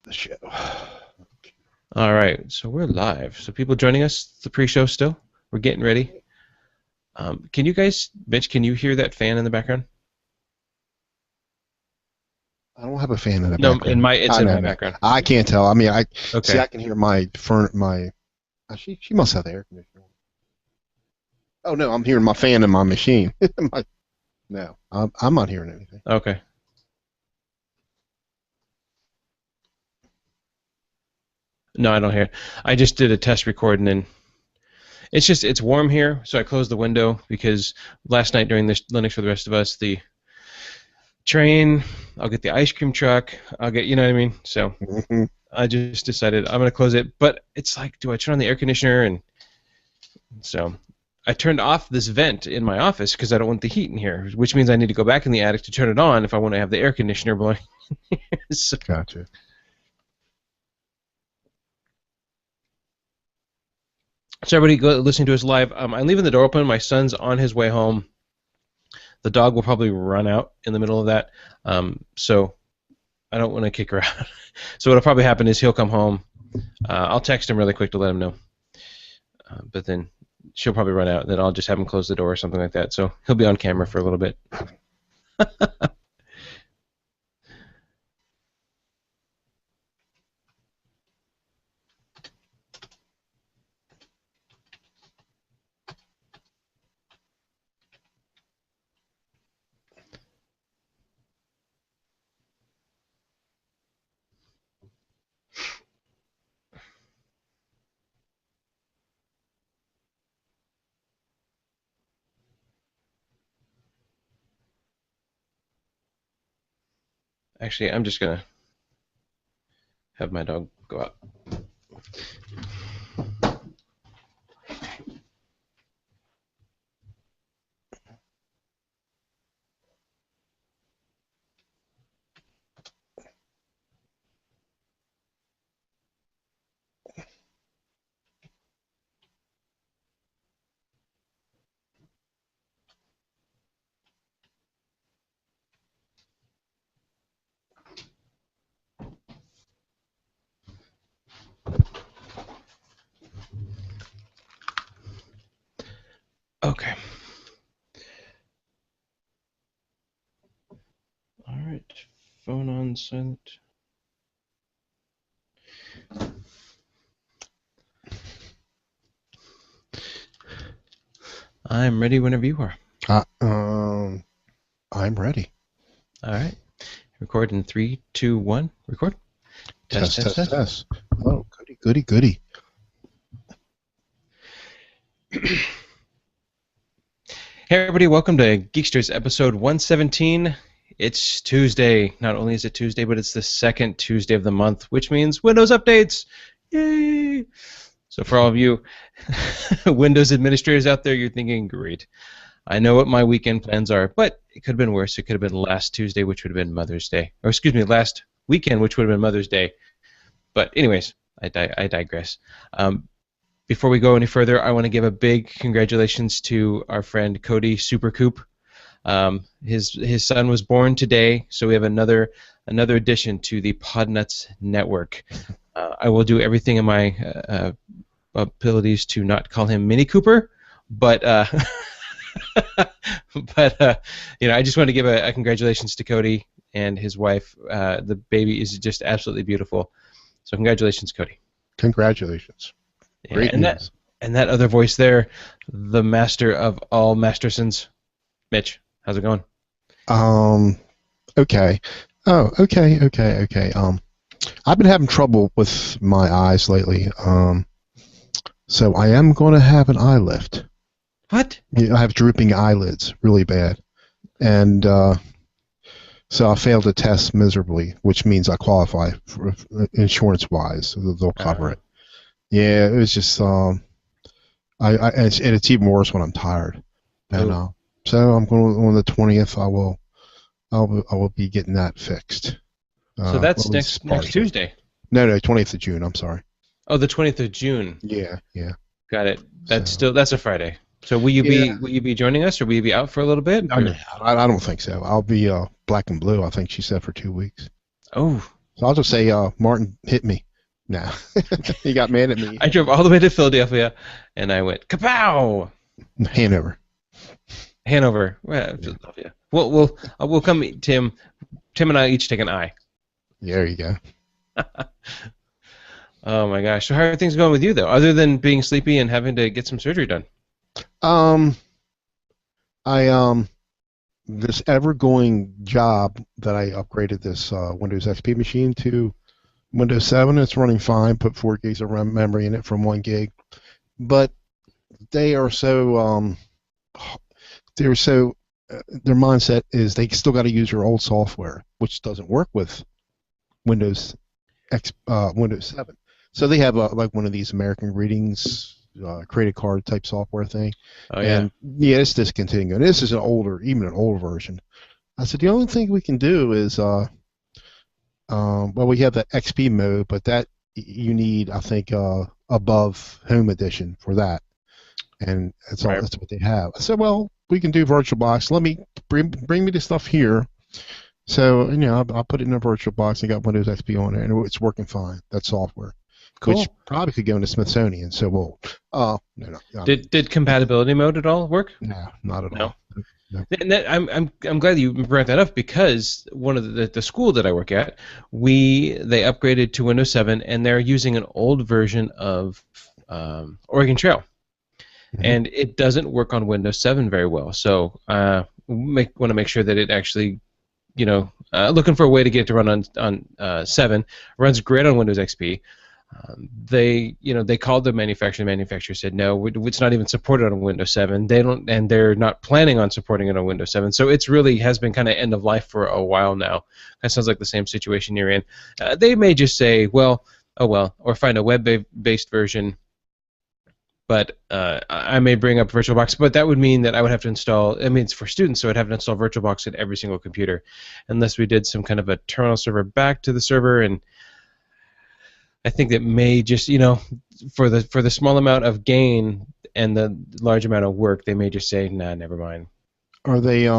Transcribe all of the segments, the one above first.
the show. All right, so we're live. So people joining us, the pre-show still. We're getting ready. Can you guys, Mitch? Can you hear that fan in the background? I don't have a fan in the No, background. it's I in know, my no. background. I can't tell. I mean, I see. Okay. I can hear my. She must have the air conditioner. Oh no, I'm hearing my fan in my machine. No, I'm not hearing anything. Okay. No, I don't hear it. I just did a test record, and then it's warm here, so I closed the window because last night during this Linux for the rest of us, the train, I'll get the ice cream truck, I'll get, you know what I mean? So Mhm. I just decided I'm gonna close it, but it's like, do I turn on the air conditioner? And so I turned off this vent in my office because I don't want the heat in here, which means I need to go back in the attic to turn it on if I want to have the air conditioner blowing. so, Gotcha. so everybody listening to us live, I'm leaving the door open. My son's on his way home. The dog will probably run out in the middle of that, so I don't want to kick her out. So what'll probably happen is he'll come home. I'll text him really quick to let him know, but then she'll probably run out. Then I'll just have him close the door or something like that. So he'll be on camera for a little bit. Actually, I'm just gonna have my dog go out. Okay. All right. Phone on silent. I'm ready whenever you are. Uh, um, I'm ready. All right. Record in 3, 2, 1. Record. Test, Test, test, test, test. test. Oh, goody, goody, goody. Hey, everybody. Welcome to Geeksters episode 117. It's Tuesday. Not only is it Tuesday, but it's the second Tuesday of the month, which means Windows updates. Yay! So for all of you Windows administrators out there, you're thinking, great. I know what my weekend plans are, but it could have been worse. It could have been last Tuesday, which would have been Mother's Day. Or excuse me, last weekend, which would have been Mother's Day. But anyways, I digress. Before we go any further, I want to give a big congratulations to our friend Cody Supercoop. His son was born today, so we have another addition to the Podnuts network. I will do everything in my abilities to not call him Mini Cooper, but I just want to give a congratulations to Cody and his wife. The baby is just absolutely beautiful. So congratulations, Cody. Congratulations. Yeah, Great news. that other voice there, the master of all Mastersons, Mitch. How's it going? Um, okay. Oh, okay. I've been having trouble with my eyes lately. So I am going to have an eye lift. What? Yeah, I have drooping eyelids, really bad, and so I failed a test miserably, which means I qualify for insurance-wise, so they'll cover it. Yeah, it was just and it's even worse when I'm tired, and Oh, so I'm going on the 20th. I will be getting that fixed. so At that's least next partially. Tuesday. No, 20th of June. I'm sorry. Oh, the 20th of June. Yeah. Got it. So That's a Friday. So will you yeah, be joining us, or will you be out for a little bit? no, Or I don't think so. I'll be black and blue. I think she said for 2 weeks. oh, So I'll just say, Martin hit me. Nah, he got mad at me. I drove all the way to Philadelphia, and I went kapow. Hanover. Hanover, well, Yeah. Philadelphia. We'll come meet Tim. Tim and I each take an I. There you go. Oh my gosh! So how are things going with you though? Other than being sleepy and having to get some surgery done. Um, I this ever-going job that I upgraded this Windows XP machine to Windows 7. It's running fine. Put 4 gigs of RAM memory in it from 1 gig, but they are so they're so their mindset is they still got to use your old software, which doesn't work with Windows Windows 7. So they have like one of these American Greetings credit card type software thing, Oh yeah. and yeah, it's discontinued. This is even an older version. I said the only thing we can do is well, we have the XP mode, but that you need, I think, above Home Edition for that, and that's all. Right. That's what they have. I said, well, we can do VirtualBox. Let me bring me the stuff here. So I'll put it in a VirtualBox and got Windows XP on it, and it's working fine. That software, Cool. which probably could go into Smithsonian. So we'll. No. Did compatibility mode at all work? No, not at No. all. No. And that, I'm glad you brought that up because one of the school that I work at, they upgraded to Windows 7 and they're using an old version of Oregon Trail, and it doesn't work on Windows 7 very well. So want to make sure that it actually, looking for a way to get it to run on 7. Runs great on Windows XP. They called the manufacturer. The manufacturer said no, it's not even supported on Windows 7. They don't, and they're not planning on supporting it on Windows 7. So it's really has been kind of end of life for a while now. That sounds like the same situation you're in. They may just say, well, oh well, or find a web-based version. But I may bring up VirtualBox, but that would mean that I would have to install. I mean, it's for students, so I'd have to install VirtualBox in every single computer, unless we did some kind of a terminal server back to the server. And I think that may just, for the small amount of gain and the large amount of work, they may just say, nah, never mind. Are they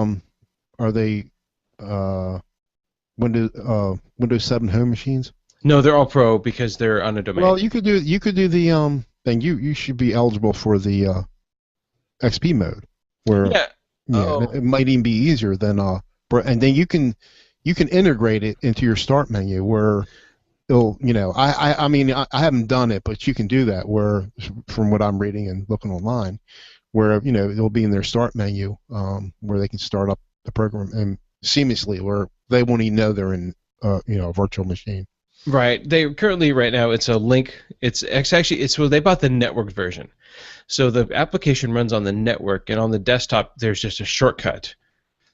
Windows 7 home machines? No, they're all pro because they're on a domain. Well, you could do the thing. You should be eligible for the XP mode, where it might even be easier than and then you can integrate it into your start menu where it'll, I mean I haven't done it, but you can do that where, from what I'm reading and looking online, where it'll be in their start menu where they can start up the program and seamlessly, where they won't even know they're in a virtual machine. Right. They currently right now it's a link. It's actually they bought the networked version, so the application runs on the network, and on the desktop there's just a shortcut.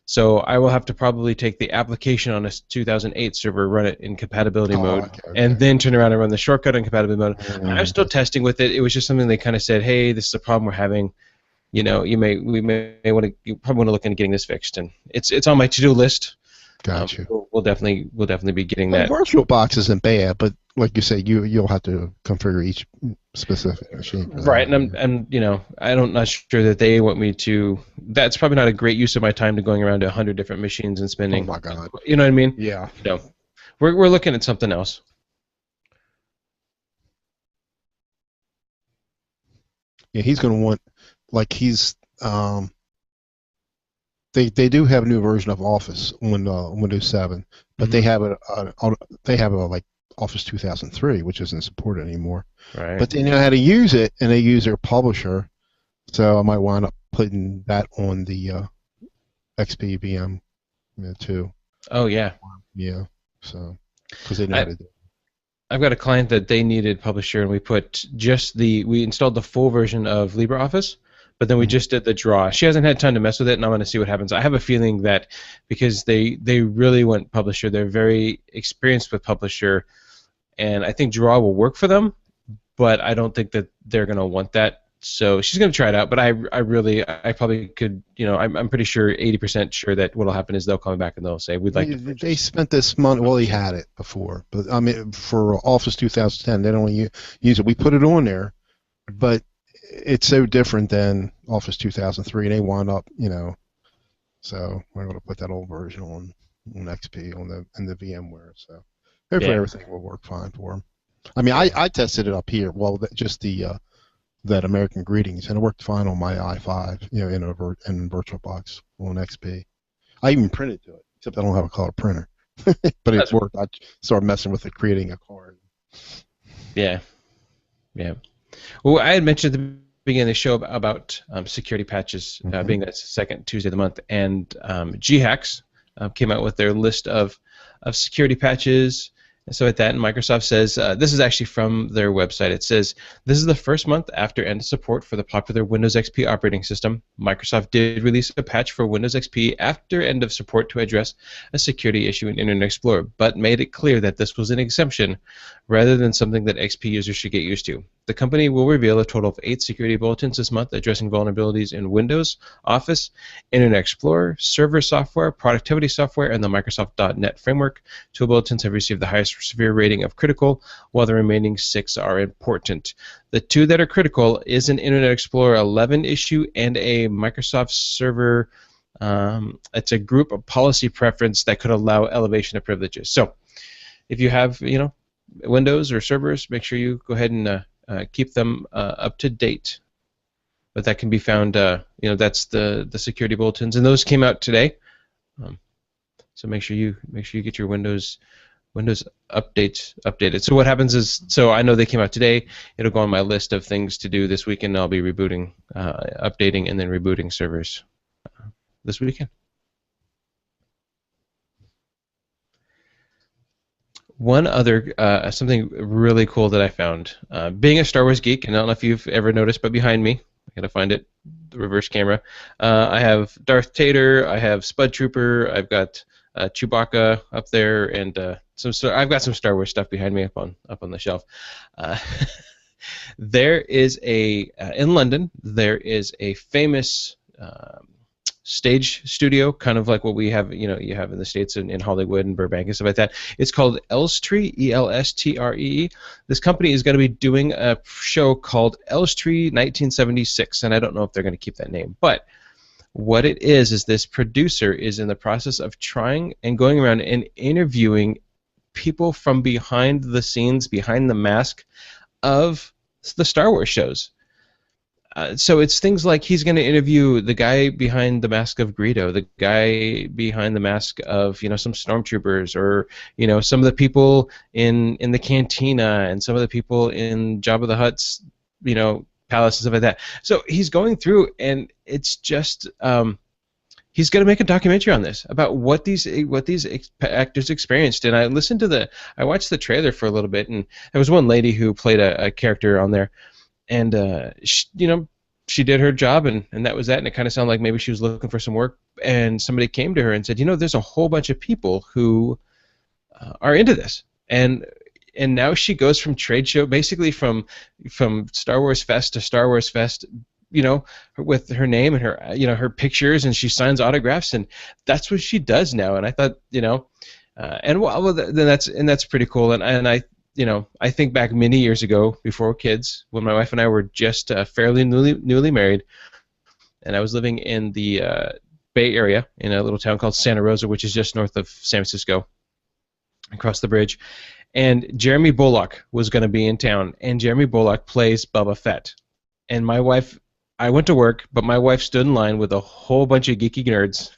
So I will have to probably take the application on a 2008 server, run it in compatibility mode, Okay. and then turn around and run the shortcut in compatibility mode. I'm still testing with it. It was just something they kind of said, hey, this is a problem we're having. You probably want to look into getting this fixed, and it's on my to-do list. Gotcha. We'll definitely be getting that. VirtualBox isn't bad, but like you say, you'll have to configure each specific machine. Right, and I'm not sure that they want me to. That's probably not a great use of my time to going around to 100 different machines and spending. Oh my God. You know what I mean? Yeah. No, we're looking at something else. Yeah, he's going to want, like, they do have a new version of Office on Windows 7, but they have like Office 2003, which isn't supported anymore. Right. But they know how to use it, and they use their publisher, so I might wind up putting that on the XP VM too. Oh yeah. Yeah. So because they know how to do it. I've got a client that they needed publisher, and we installed the full version of LibreOffice, but then we just did the draw. She hasn't had time to mess with it, and I'm going to see what happens. I have a feeling that because they really want publisher, they're very experienced with publisher, and I think draw will work for them, but I don't think that they're going to want that. So she's going to try it out, but I probably could, I'm pretty sure, 80% sure that what'll happen is they'll call me back and they'll say, we'd like to purchase. They spent this money, well, he had it before, but I mean, for Office 2010, they don't use it. We put it on there, but it's so different than Office 2003, and they wound up, so we're going to put that old version on XP in the VMware. So Hopefully Yeah. everything will work fine for them. I mean, Yeah. I tested it up here. Well, just the that American Greetings, and it worked fine on my i5, in in VirtualBox on XP. I even printed to it, except I don't have a color printer. But it That's worked. I started messing with it, creating a card. yeah. Yeah. Well, I had mentioned at the beginning of the show about security patches Hmm. being that second Tuesday of the month, and GHacks came out with their list of security patches and so like that. And Microsoft says this is actually from their website. It says this is the first month after end of support for the popular Windows XP operating system. Microsoft did release a patch for Windows XP after end of support to address a security issue in Internet Explorer, but made it clear that this was an exemption rather than something that XP users should get used to. The company will reveal a total of 8 security bulletins this month addressing vulnerabilities in Windows, Office, Internet Explorer, server software, productivity software, and the Microsoft .NET framework. 2 bulletins have received the highest severe rating of critical, while the remaining 6 are important. The 2 that are critical is an Internet Explorer 11 issue and a Microsoft server. It's a group of policy preference that could allow elevation of privileges. So, if you have, Windows or servers, make sure you go ahead and keep them up to date. But that can be found, that's the security bulletins, and those came out today. So make sure you get your Windows updates updated. So what happens is, so I know they came out today. It'll go on my list of things to do this weekend. I'll be rebooting, updating, and then rebooting servers this weekend. One other something really cool that I found, being a Star Wars geek, and I don't know if you've ever noticed, but behind me, I gotta find it, the reverse camera. I have Darth Tater, I have Spud Trooper, I've got Chewbacca up there, and I've got some Star Wars stuff behind me up on the shelf. Uh, there is in London. There is a famous stage studio, kind of like what we have, you have in the States in Hollywood and Burbank and stuff like that. It's called Elstree, Elstree. This company is going to be doing a show called Elstree 1976, and I don't know if they're going to keep that name, but what it is this producer is in the process of trying and going around and interviewing people from behind the scenes, behind the mask of the Star Wars shows. So it's things like he's going to interview the guy behind the mask of Greedo, the guy behind the mask of some stormtroopers, or some of the people in the cantina, and some of the people in Jabba the Hutt's palace and stuff like that. So he's going through, and it's just he's going to make a documentary on this about what these actors experienced. And I watched the trailer for a little bit, and there was one lady who played a character on there. And she did her job, and that was that. And it kind of sounded like maybe she was looking for some work. And somebody came to her and said, there's a whole bunch of people who are into this. And now she goes from trade show, basically from Star Wars Fest to Star Wars Fest, with her name and her her pictures, and she signs autographs, and that's what she does now. And I thought, then that's pretty cool. And I. I think back many years ago, before kids, when my wife and I were just fairly newly married, and I was living in the Bay Area in a little town called Santa Rosa, which is just north of San Francisco, across the bridge. And Jeremy Bullock was going to be in town, and Jeremy Bullock plays Boba Fett. And I went to work, but my wife stood in line with a whole bunch of geeky nerds,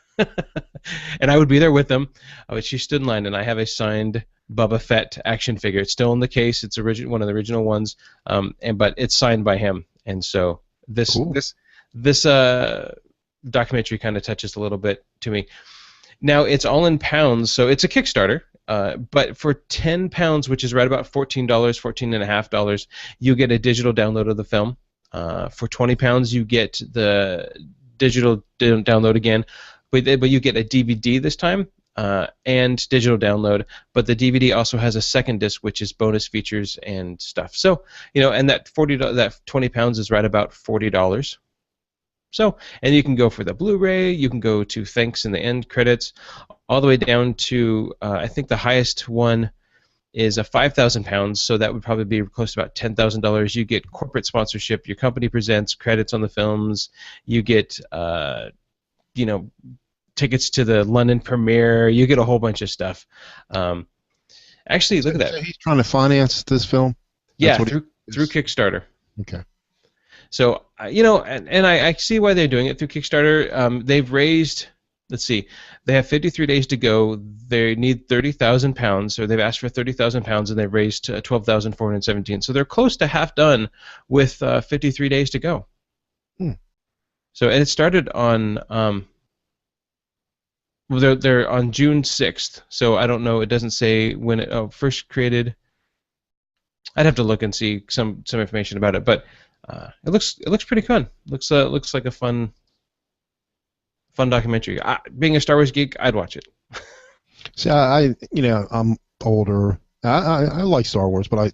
and I would be there with them. But she stood in line, and I have a signed Boba Fett action figure. It's still in the case. It's one of the original ones, but it's signed by him. And so this Cool. this documentary kind of touches a little bit to me. Now it's all in pounds, so it's a Kickstarter. But for £10, which is right about $14, $14.50, you get a digital download of the film. For £20, you get the digital download again, but you get a DVD this time. And digital download, but the DVD also has a second disc, which is bonus features and stuff. So and that £20 is right about $40. So, and you can go for the Blu-ray, you can go to thanks in the end credits, all the way down to I think the highest one is a £5,000. So that would probably be close to about $10,000. You get corporate sponsorship, your company presents credits on the films, you get tickets to the London premiere. You get a whole bunch of stuff. Actually, look at So that. he's trying to finance this film. That's Yeah, what he through is. Kickstarter. Okay. So and I see why they're doing it through Kickstarter. They've raised, let's see, they have 53 days to go. They need £30,000, or they've asked for £30,000, and they've raised 12,417. So they're close to half done with 53 days to go. Hmm. So and it started on well, they're on June 6th. So I don't know. It doesn't say when it first created. I'd have to look and see some information about it, but it looks pretty fun. Looks like a fun documentary. Being a Star Wars geek, I'd watch it. See, I'm older. I like Star Wars, but I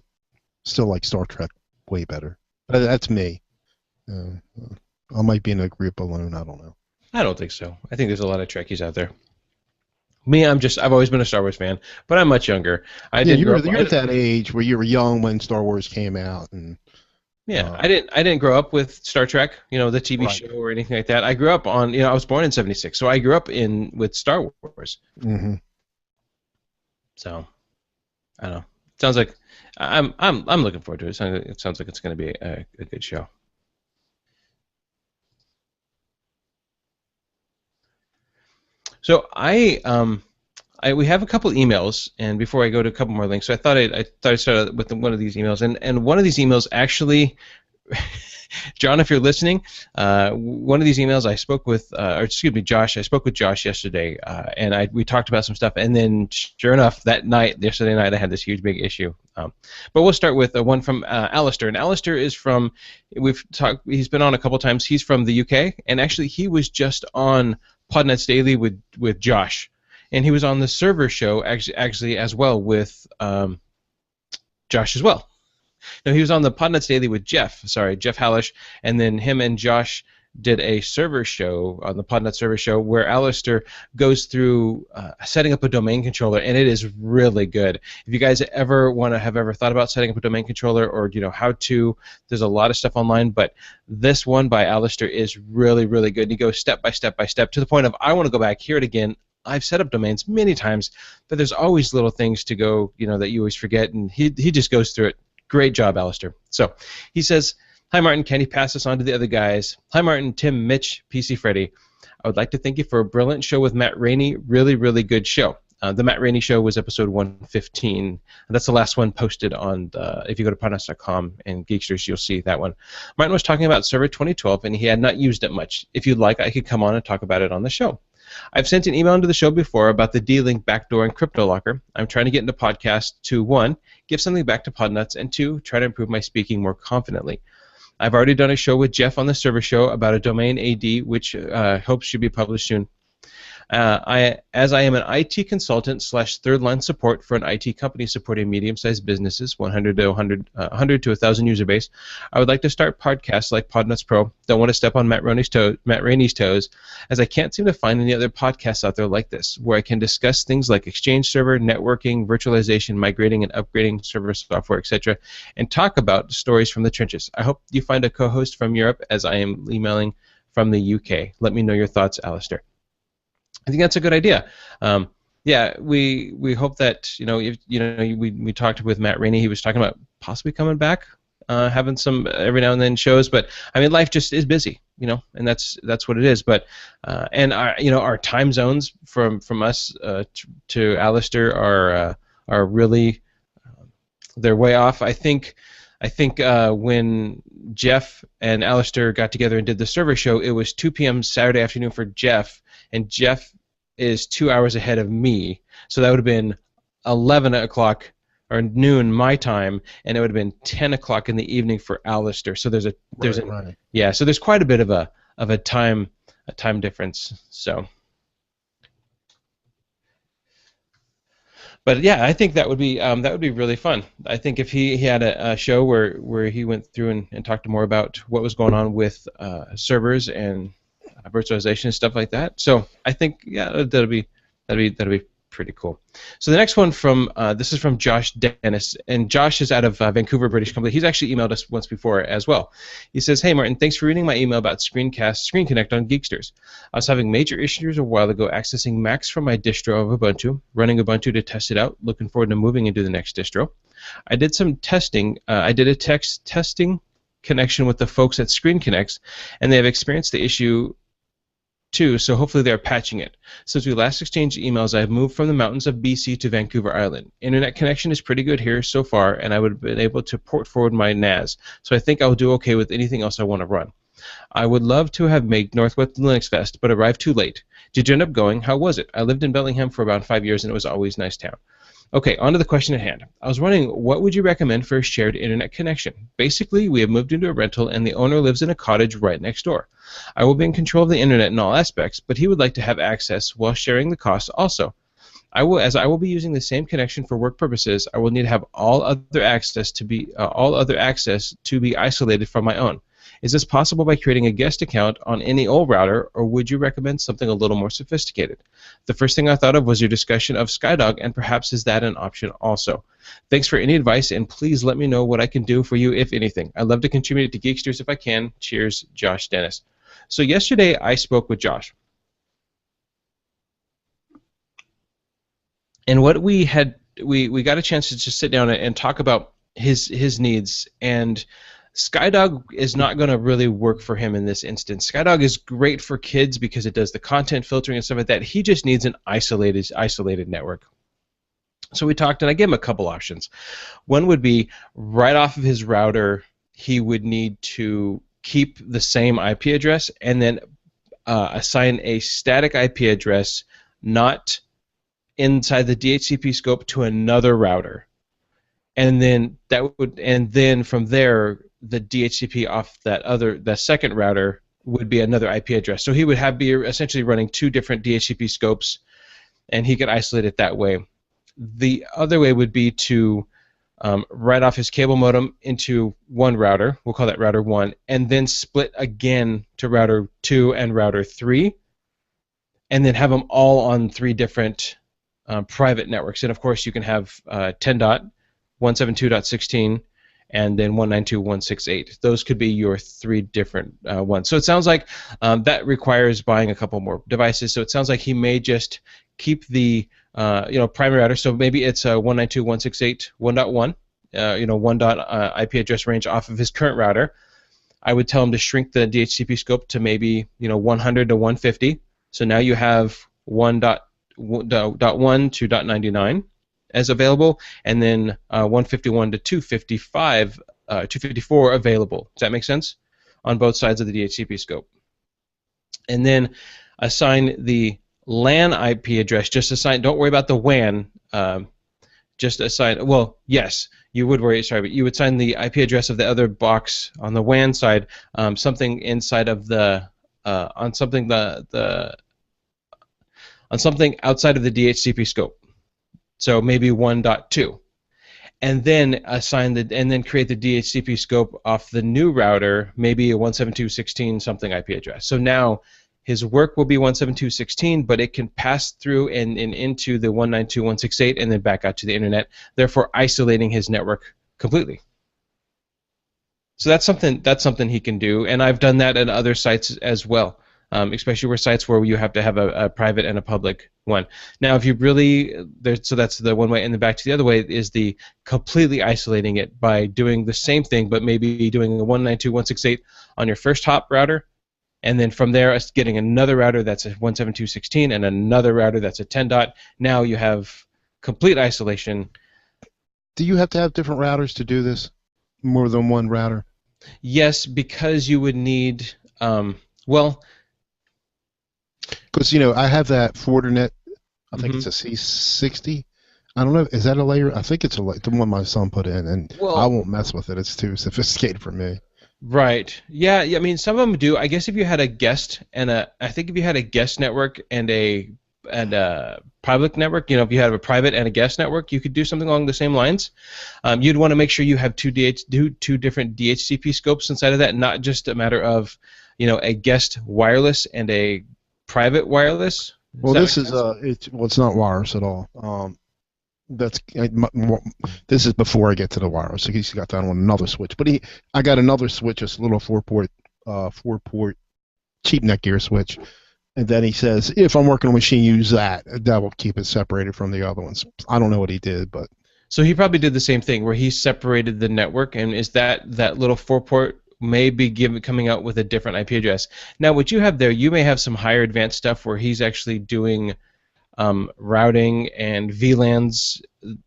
still like Star Trek way better. But that's me. Uh, I might be in a group alone. I don't know. I don't think so. I think there's a lot of Trekkies out there. Me, I've always been a Star Wars fan, but I'm much younger. I Yeah, didn't grow up. you're at that age where you were young when Star Wars came out, and Yeah, I didn't grow up with Star Trek, the TV right. show or anything like that. I grew up on, I was born in '76, so I grew up with Star Wars. Mm-hmm. So I don't know. It sounds like I'm looking forward to it. It sounds like it's going to be a good show. So we have a couple emails, and before I go to a couple more links, so I thought I'd start with one of these emails, and one of these emails actually, John, if you're listening, one of these emails I spoke with, or excuse me, Josh. I spoke with Josh yesterday, and we talked about some stuff, and then sure enough, yesterday night, I had this huge big issue. But we'll start with one from Alistair, and Alistair is from. He's been on a couple times. He's from the UK, and actually, he was just on Podnuts Daily with Josh. And he was on the server show actually as well with Josh as well. No, he was on the Podnuts Daily with Jeff Hallish, and then him and Josh did a server show on the Podnuts server show where Alistair goes through setting up a domain controller, and it is really good. If you guys have ever thought about setting up a domain controller, or how to, there's a lot of stuff online, but this one by Alistair is really, really good. And he goes step by step by step to the point of I want to go back, hear it again. I've set up domains many times, but there's always little things to go, that you always forget, and he just goes through it. Great job, Alistair. So he says, "Hi, Martin. Can you pass this on to the other guys? Hi, Martin, Tim, Mitch, PC Freddy. I would like to thank you for a brilliant show with Matt Rainey. Really, really good show. The Matt Rainey show was episode 115. And that's the last one posted on if you go to podnuts.com and Geeksters, you'll see that one. Martin was talking about Server 2012, and he had not used it much. If you'd like, I could come on and talk about it on the show. I've sent an email into the show before about the D-Link backdoor and CryptoLocker. I'm trying to get into podcast to, 1, give something back to Podnuts, and 2, try to improve my speaking more confidently. I've already done a show with Jeff on the server show about a domain AD, which hopes should be published soon. As I am an IT consultant / third line support for an IT company supporting medium-sized businesses, 100 to 1,000 user base, I would like to start podcasts like Podnuts Pro. Don't want to step on Matt Rainey's toes, as I can't seem to find any other podcasts out there like this, where I can discuss things like Exchange server, networking, virtualization, migrating and upgrading server software, etc., and talk about stories from the trenches. I hope you find a co-host from Europe, as I am emailing from the UK. Let me know your thoughts, Alistair." I think that's a good idea. Yeah, we hope that we talked with Matt Rainey. He was talking about possibly coming back, having some every now and then shows. But I mean, life just is busy, and that's what it is. But and our time zones from us to Alistair are really they're way off. I think when Jeff and Alistair got together and did the server show, it was 2 p.m. Saturday afternoon for Jeff, and Jeff is 2 hours ahead of me, so that would have been 11 o'clock or noon my time, and it would have been 10 o'clock in the evening for Alistair. So there's Right. yeah, so there's quite a bit of a time difference. So. But yeah, I think that would be really fun. I think if he had a show where he went through and talked more about what was going on with servers and virtualization and stuff like that. So I think that'll be pretty cool. So the next one this is from Josh Dennis, and Josh is out of Vancouver, British Columbia. He's actually emailed us once before as well. He says, "Hey Martin, thanks for reading my email about Screen Connect on Geeksters. I was having major issues a while ago accessing Macs from my distro of Ubuntu, running Ubuntu to test it out. Looking forward to moving into the next distro. I did some testing. I did a text testing connection with the folks at Screen Connects, and they have experienced the issue too, so hopefully they're patching it. Since we last exchanged emails, I have moved from the mountains of BC to Vancouver Island. Internet connection is pretty good here so far, and I would have been able to port forward my NAS, so I think I'll do okay with anything else I want to run. I would love to have made Northwest Linux Fest, but arrived too late. Did you end up going? How was it? I lived in Bellingham for about 5 years, and it was always a nice town." Okay, on to the question at hand. I was wondering, what would you recommend for a shared internet connection? Basically, we have moved into a rental, and the owner lives in a cottage right next door. I will be in control of the internet in all aspects, but he would like to have access while sharing the costs also. As I will be using the same connection for work purposes, I will need to have all other access to be isolated from my own. Is this possible by creating a guest account on any old router, or would you recommend something a little more sophisticated? The first thing I thought of was your discussion of Skydog, and perhaps is that an option also? Thanks for any advice, and please let me know what I can do for you, if anything. I'd love to contribute to Geeksters if I can. Cheers, Josh Dennis. So yesterday I spoke with Josh. And what we got a chance to just sit down and talk about his needs, and Skydog is not going to really work for him in this instance. Skydog is great for kids because it does the content filtering and stuff like that. He just needs an isolated network. So we talked, and I gave him a couple options. One would be right off of his router, he would need to keep the same IP address and then assign a static IP address not inside the DHCP scope to another router. And then from there, the DHCP off the second router would be another IP address. So he would be essentially running two different DHCP scopes, and he could isolate it that way. The other way would be to write off his cable modem into one router. We'll call that router 1, and then split again to router 2 and router 3, and then have them all on 3 different private networks. And of course, you can have 10.172.16 and then 192.168. Those could be your 3 different ones. So it sounds like that requires buying a couple more devices. So it sounds like he may just keep the primary router. So maybe it's 192.168 1.1, one IP address range off of his current router. I would tell him to shrink the DHCP scope to maybe 100 to 150. So now you have 1.1 to .99 as available, and then 151 to 254 available. Does that make sense? On both sides of the DHCP scope. And then assign the LAN IP address. Don't worry about the WAN. Just assign. Well, yes, you would worry. Sorry, but you would assign the IP address of the other box on the WAN side. Something inside of on something outside of the DHCP scope. So maybe 1.2, and then create the DHCP scope off the new router, maybe a 172.16 something IP address. So now his work will be 172.16, but it can pass through and into the 192.168 and then back out to the internet, therefore isolating his network completely. So that's something he can do, and I've done that at other sites as well. Especially where sites where you have to have a private and a public one. Now, if you so that's the one way, and then back to the other way is the completely isolating it by doing the same thing, but maybe doing a 192.168 on your first hop router, and then from there getting another router that's a 172.16 and another router that's a 10. Now you have complete isolation. Do you have to have different routers to do this? More than one router? Yes, because you would need because I have that Fortinet. I think it's a C60. I don't know. Is that a layer? I think it's the one my son put in, and I won't mess with it. It's too sophisticated for me. Right. Yeah. I mean, some of them do. I guess if you had a guest I think if you had a guest network and a public network, if you had a private and a guest network, you could do something along the same lines. You'd want to make sure you have two different DHCP scopes inside of that, not just a matter of a guest wireless and a private wireless, Does Well, that make this is sense? it's not wireless at all. That's this is before I get to the wireless. So he's got that on another switch. But I got another switch, a little four port cheap neck gear switch. And then he says, if I'm working on a machine, use that. That will keep it separated from the other ones. I don't know what he did, but So he probably did the same thing where he separated the network, and is that little four port may be coming out with a different IP address. Now, what you have there, you may have some higher advanced stuff where he's actually doing routing and VLANs,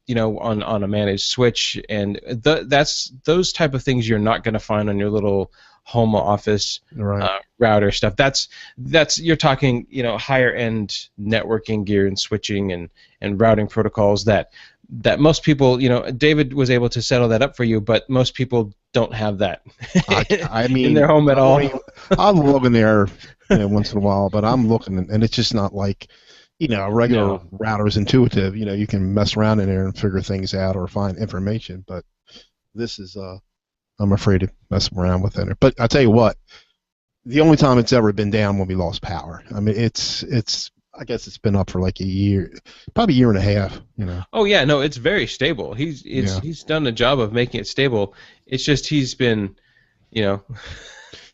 on a managed switch, and that's those type of things you're not going to find on your little home office right. router stuff. That's you're talking, higher end networking gear and switching and routing protocols that most people, David was able to settle that up for you, but most people don't have that I in their mean, home at all. I'm looking there, once in a while, but I'm looking, and it's just not like, a regular No. router is intuitive. You can mess around in there and figure things out or find information. But this is, I'm afraid to mess around with it. But I tell you what, the only time it's ever been down when we lost power. I mean, it's. I guess it's been up for like a year, probably a year and a half. Oh yeah, no, it's very stable. Yeah. He's done a job of making it stable. It's just he's been, you know,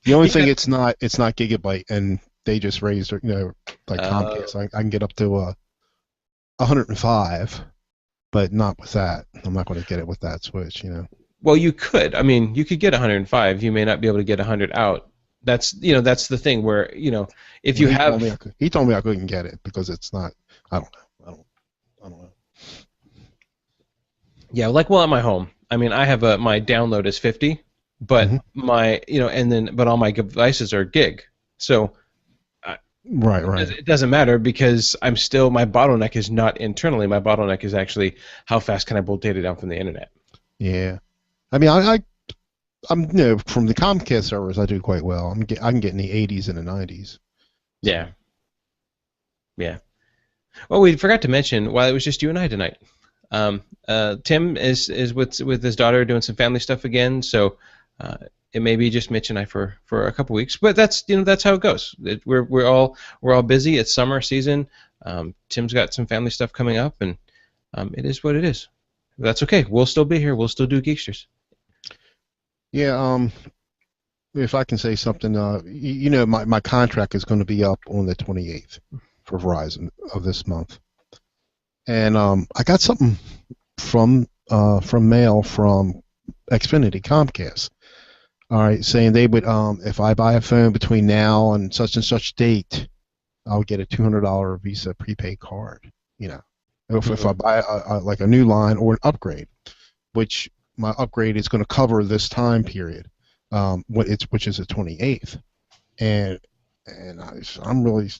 The only he thing got, it's not gigabyte, and they just raised, like uh, Comcast. I can get up to 105, but not with that. I'm not going to get it with that switch. well, you could. I mean, you could get 105. You may not be able to get 100 out. That's the thing where, if Well, you he told me have, I could. He told me I couldn't get it because it's not. I don't know. I don't know. yeah, like, well, at my home, I mean, I have my download is 50, but Hmm. but all my devices are gig. So Right, right. it doesn't matter because my bottleneck is not internally. My bottleneck is actually how fast can I pull data down from the internet. Yeah. I mean, I'm from the Comcast servers, I do quite well. I can get in the 80s and the 90s. Yeah, So yeah. Well, we forgot to mention while it was just you and I tonight. Tim is with his daughter doing some family stuff again, so uh, it may be just Mitch and I for a couple weeks. But that's how it goes. We're all busy. It's summer season. Tim's got some family stuff coming up, and it is what it is. That's okay. We'll still be here. We'll still do Geeksters. yeah. If I can say something, my contract is going to be up on the 28th for Verizon of this month, and I got something from mail from Xfinity Comcast. All right, saying they would, if I buy a phone between now and such date, I'll get a $200 Visa prepaid card. You know, if I Mm-hmm. buy like a new line or an upgrade, which my upgrade is going to cover this time period, which is the 28th, and I'm really,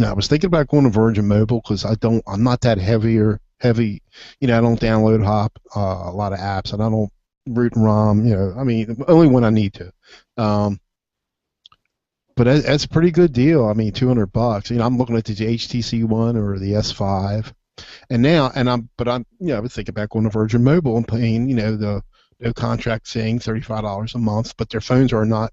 I was thinking about going to Virgin Mobile because I'm not that heavy. I don't download a lot of apps, and I don't root and ROM. I mean, only when I need to. Um, but that's a pretty good deal. I mean, $200. I'm looking at the HTC One or the S5, and now, I was thinking about going to Virgin Mobile and paying, the no contract thing, $35 a month, but their phones are not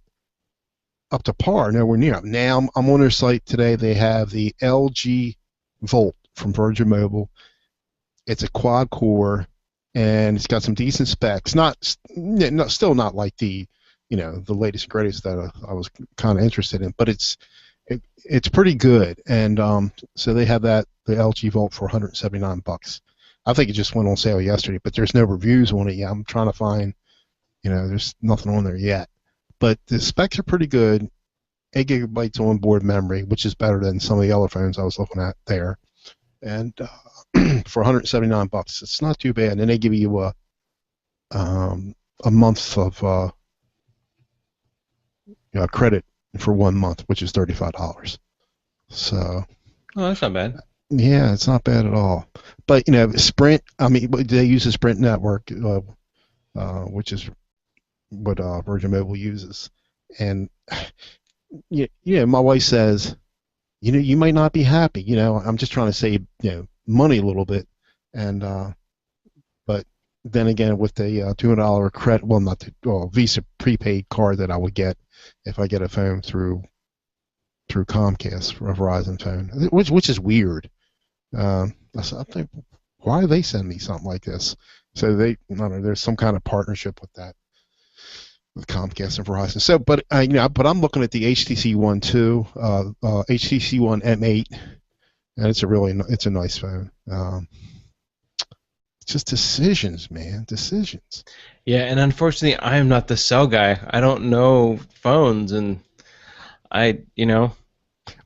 up to par, nowhere near. Now I'm on their site today. They have the LG Volt from Virgin Mobile. It's a quad core, and it's got some decent specs. Still not like the latest and greatest that I was kind of interested in, but it's pretty good. And so they have the LG Volt for $179. I think it just went on sale yesterday, but there's no reviews on it yet. I'm trying to find, there's nothing on there yet. But the specs are pretty good. 8 gigabytes onboard memory, which is better than some of the other phones I was looking at there. And for $179, it's not too bad. And they give you a month of credit for 1 month, which is $35. So Oh, that's not bad. yeah, it's not bad at all. But Sprint. I mean, they use the Sprint network, which is what Virgin Mobile uses. And my wife says, you might not be happy. I'm just trying to save money a little bit, and but then again, with the $200 credit, well, not the Visa prepaid card that I would get if I get a phone through through Comcast for a Verizon phone, which is weird. I think, why do they send me something like this? So I don't know, there's some kind of partnership with that, with Comcast and Verizon. So, but but I'm looking at the HTC One too, HTC One M8, and it's a nice phone. It's just decisions, man, decisions. Yeah, and unfortunately, I am not the cell guy. I don't know phones, and I.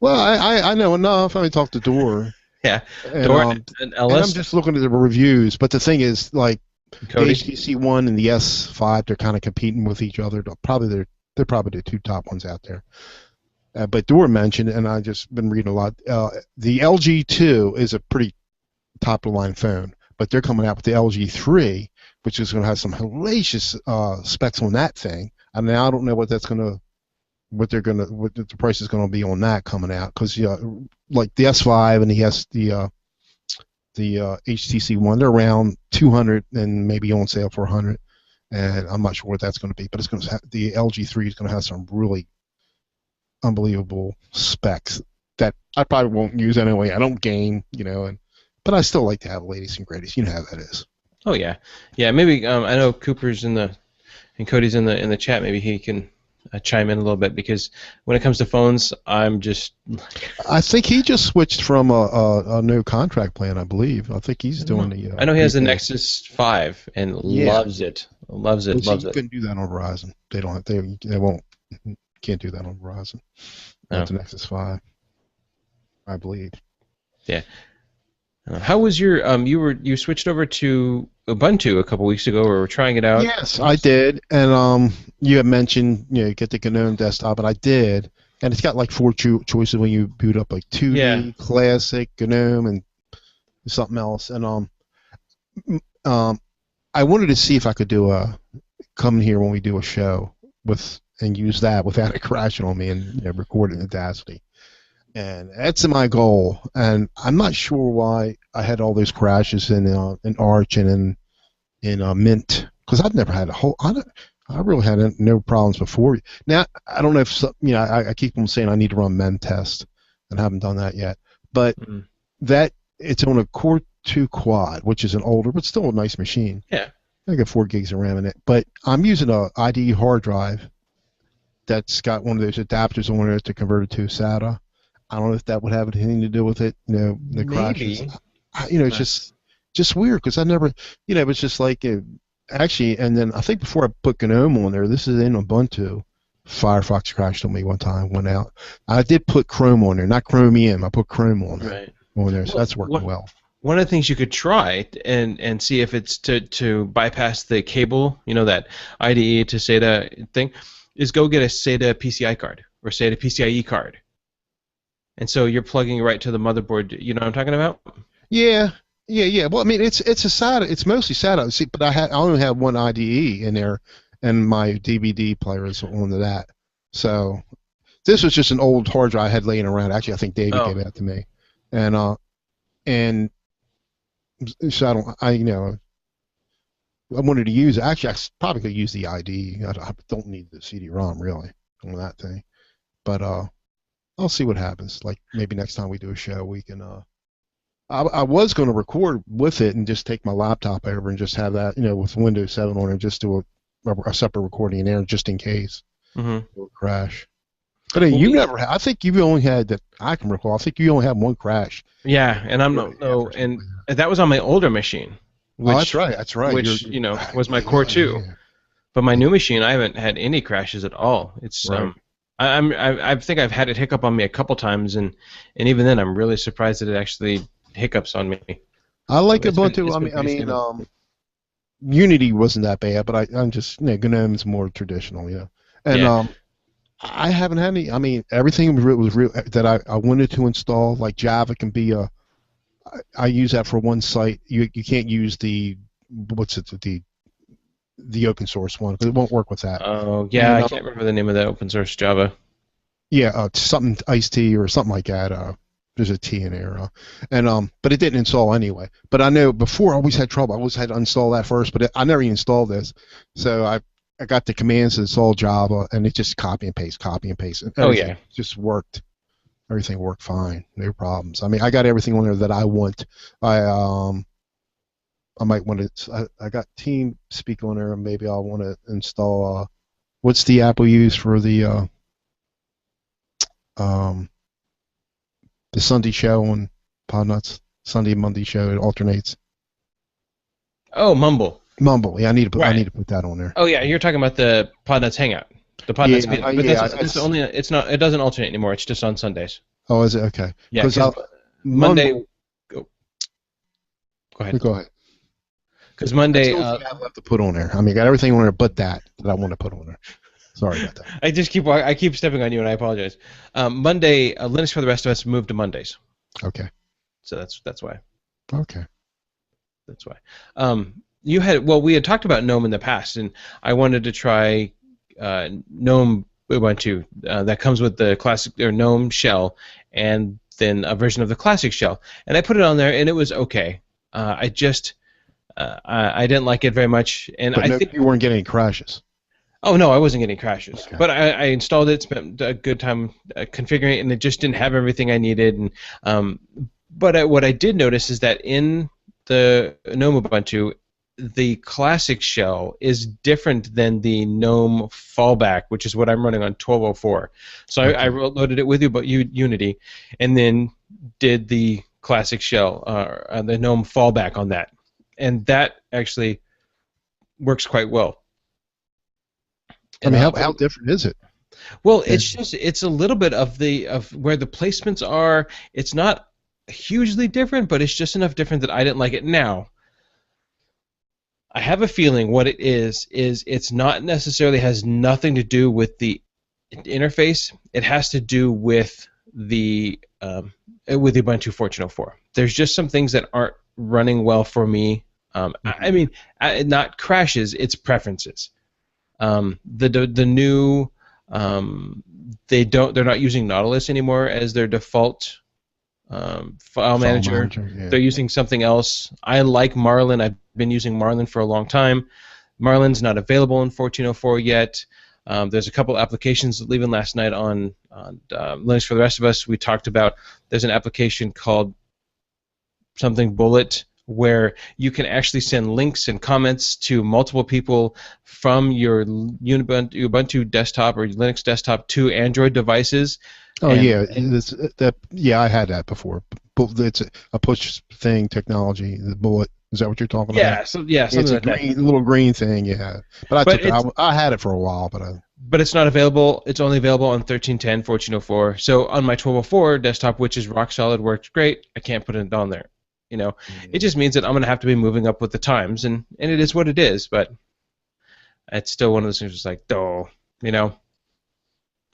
Well, I know enough. I talked to Door, Yeah, and Dora um, and and I'm Ellis, just looking at the reviews. But the thing is, like the Cody. HTC One and the S5, they're kind of competing with each other. They're probably the two top ones out there. But Door mentioned, and I just been reading a lot. The LG 2 is a pretty top of the line phone, but they're coming out with the LG 3, which is going to have some hellacious specs on that thing. I mean, I don't know what the price is going to be on that coming out, because like the S5 and the HTC One, they're around 200 and maybe on sale for 100, and I'm not sure what that's going to be, but the LG 3 is going to have some really unbelievable specs that I probably won't use anyway. I don't game, but I still like to have the latest and greatest. You know how that is. Oh yeah, yeah. Maybe I know Cooper's and Cody's in the chat. Maybe he can chime in a little bit, because when it comes to phones, I'm just. I think he just switched from a new contract plan, I believe. I think he's doing the. I know he has the prepaid. Nexus 5 and Yeah. loves it, loves it, Well, see, loves you it. couldn't do that on Verizon. They don't. They won't. Can't do that on Verizon. No. Not the Nexus 5, I believe. Yeah. How was your you switched over to Ubuntu a couple weeks ago, or we're trying it out? Yes, I did. And you had mentioned get the GNOME desktop, and I did. And it's got like four choices when you boot up, like 2D, Yeah. Classic, GNOME, and something else. And I wanted to see if I could come here when we do a show and use that without it crashing on me, and record it in Audacity. And that's my goal. And I'm not sure why I had all those crashes in Arch and in Mint, because I've never had I really had no problems before. Now I don't know if I keep on saying I need to run Mint test, and I haven't done that yet. But Mm. that it's on a Core 2 quad, which is an older but still a nice machine. Yeah. I got 4 gigs of RAM in it, but I'm using a IDE hard drive that's got one of those adapters on it to convert it to SATA. I don't know if that would have anything to do with it. The crashes. Maybe. It's just weird, because I never, it's just like actually. And then I think before I put GNOME on there, this is in Ubuntu. Firefox crashed on me one time, went out. I did put Chrome on there, not Chromium. I put Chrome on there, Right. so that's working well. One of the things you could try and see if it's to bypass the cable, that IDE to SATA thing, is go get a SATA PCI card or SATA PCIe card. And so you're plugging right to the motherboard. You know what I'm talking about? Yeah. Well, I mean, it's a SATA. It's mostly SATA. See, but I only have one IDE in there, and my DVD player is onto that. So this was just an old hard drive I had laying around. Actually, I think David gave it to me, and so I wanted to use it. Actually, I probably could use the IDE. I don't need the CD-ROM really on that thing, but I'll see what happens. Like maybe next time we do a show, we can. I was going to record with it and just take my laptop over and just have that, with Windows 7 on it, just do a separate recording in there just in case it would crash. But hey, never had. I think you've only had that I can recall. I think you only had one crash. Yeah, and and that was on my older machine. Which, that's right. That's right. Which was my Core 2. Yeah. But my new machine, I haven't had any crashes at all. It's right. I think I've had it hiccup on me a couple times, and even then, I'm really surprised that it actually hiccups on me. I like Ubuntu. I mean, Unity wasn't that bad, but I'm just GNOME's more traditional, And I haven't had any. I mean, everything was real that I wanted to install. Like Java can be I use that for one site. You can't use the open source one, because it won't work with that. Oh yeah, I can't remember the name of that open source Java. Yeah, something Ice-T or something like that. There's a T in there, but it didn't install anyway. But I know before I always had trouble. I always had to install that first, but I never even installed this. So I got the commands to install Java, and it just copy and paste. And it just worked. everything worked fine, no problems. I mean, I got everything on there that I want. I might want to. I got TeamSpeak on there, and maybe I'll want to install. What's the app we use for um, the Sunday show on Podnuts? Sunday Monday show, it alternates. Oh, Mumble. Mumble. Yeah, I need Right. to put that on there. Oh yeah, you're talking about the Podnuts Hangout, the Yeah, Podnuts meetup. But that's only it's not it doesn't alternate anymore. It's just on Sundays. Oh, is it okay? Yeah, Because because Monday. Mumble. Go ahead. Go ahead. Because That's Monday. the only thing I have left to put on there. I mean, I got everything on there but that I want to put on there. Sorry about that. I keep stepping on you, and I apologize. Monday, Linux for the rest of us moved to Mondays, Okay. so that's why. Okay. That's why. We had talked about GNOME in the past, and I wanted to try GNOME Ubuntu that comes with the classic or GNOME shell, and then a version of the classic shell. And I put it on there, and it was okay. I didn't like it very much, and But I no, think. you weren't getting any crashes. Oh no, I wasn't getting crashes. Okay. But I installed it, spent a good time configuring it, and it just didn't have everything I needed. And what I did notice is that in the GNOME Ubuntu, the classic shell is different than the GNOME fallback, which is what I'm running on 1204. So Okay. I loaded it with Unity, and then did the classic shell, the GNOME fallback on that, and that actually works quite well. I mean, how different is it? Well, it's a little bit of where the placements are. It's not hugely different, but it's just enough different that I didn't like it. Now, I have a feeling what it is it's not necessarily has nothing to do with the interface. It has to do with the Ubuntu 14.04. There's just some things that aren't running well for me. I mean, not crashes. It's preferences. The new they're not using Nautilus anymore as their default file manager. Yeah. They're using something else. I like Marlin. I've been using Marlin for a long time. Marlin's not available in 14.04 yet. There's a couple applications leaving last night on Linux for the rest of us. We talked about there's an application called something Bullet where you can actually send links and comments to multiple people from your Ubuntu desktop or Linux desktop to Android devices. Oh, yeah, I had that before. It's a push thing technology. The Bullet. Is that what you're talking about? Yeah, something it's like a little green thing. Yeah, but I had it for a while, but it's not available. It's only available on 13.10, 14.04. So on my 12.04 desktop, which is rock solid, worked great. I can't put it on there. It just means that I'm going to have to be moving up with the times, and it is what it is. But it's still one of those things. It's like,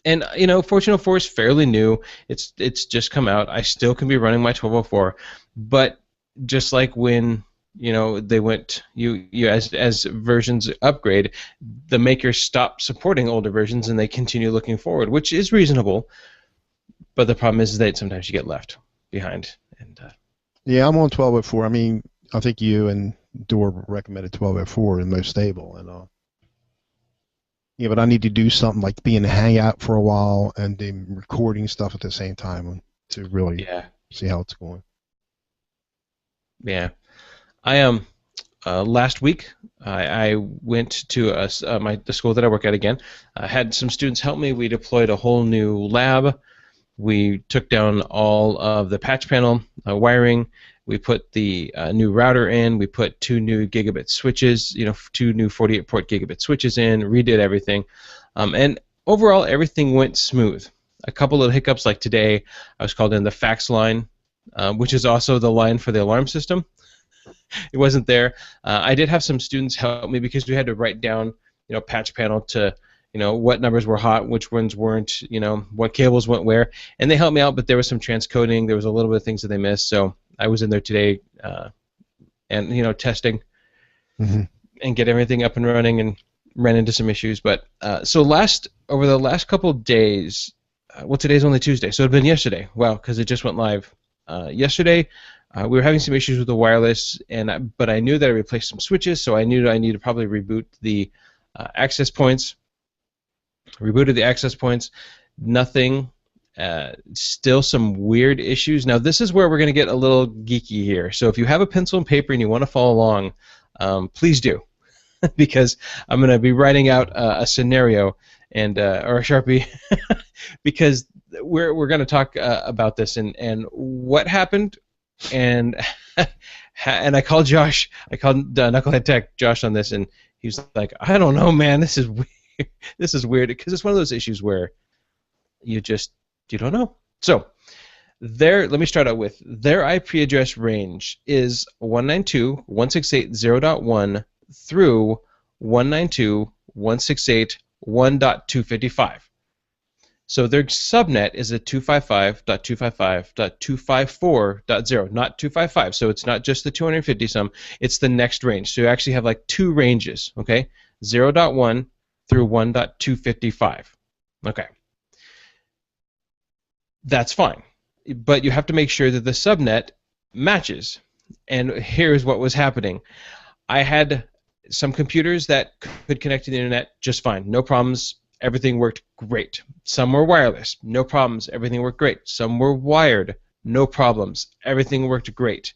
And 14.04 is fairly new. It's just come out. I still can be running my 12.04, but just like when they went as versions upgrade, the makers stop supporting older versions and they continue looking forward, which is reasonable. But the problem is that sometimes you get left behind. And yeah, I'm on 12.04. I mean, I think you and Dor recommended 12.04 and most stable, and yeah, but I need to do something like be in the Hangout for a while and then recording stuff at the same time to really see how it's going. Yeah, I am. Last week, I went to the school that I work at again. I had some students help me. We deployed a whole new lab. We took down all of the patch panel wiring. We put the new router in. We put 2 new gigabit switches, 2 new 48-port gigabit switches in, redid everything. And overall, everything went smooth. A couple of hiccups, like today, I was called in the fax line, which is also the line for the alarm system. It wasn't there. I did have some students help me because we had to write down, patch panel to what numbers were hot, which ones weren't, what cables went where, and they helped me out, but there was some transcoding, there was a little bit of things that they missed, so I was in there today and, testing and get everything up and running, and ran into some issues, but over the last couple of days, today's only Tuesday, so it had been yesterday, because it just went live. Yesterday, we were having some issues with the wireless, but I knew that I replaced some switches, so I knew I needed to probably reboot the access points. Rebooted the access points, nothing Still some weird issues. Now, this is where we're going to get a little geeky here. So if you have a pencil and paper and you want to follow along, please do, because I'm going to be writing out a scenario and or a Sharpie, because we're going to talk about this and what happened, and and I called Josh. I called Knucklehead Tech Josh on this, and he was like, "I don't know, man. This is weird. This is weird," because it's one of those issues where you don't know. So let me start out with their IP address range is 192.168.0.1 through 192.168.1.255. So their subnet is a 255.255.254.0, not 255. So it's not just the 250 some, it's the next range. So you actually have like two ranges, okay? 0.1 through 1.255. Okay. That's fine. But you have to make sure that the subnet matches. And here's what was happening. I had some computers that could connect to the internet just fine. No problems. Everything worked great. Some were wireless. No problems. Everything worked great. Some were wired. No problems. Everything worked great.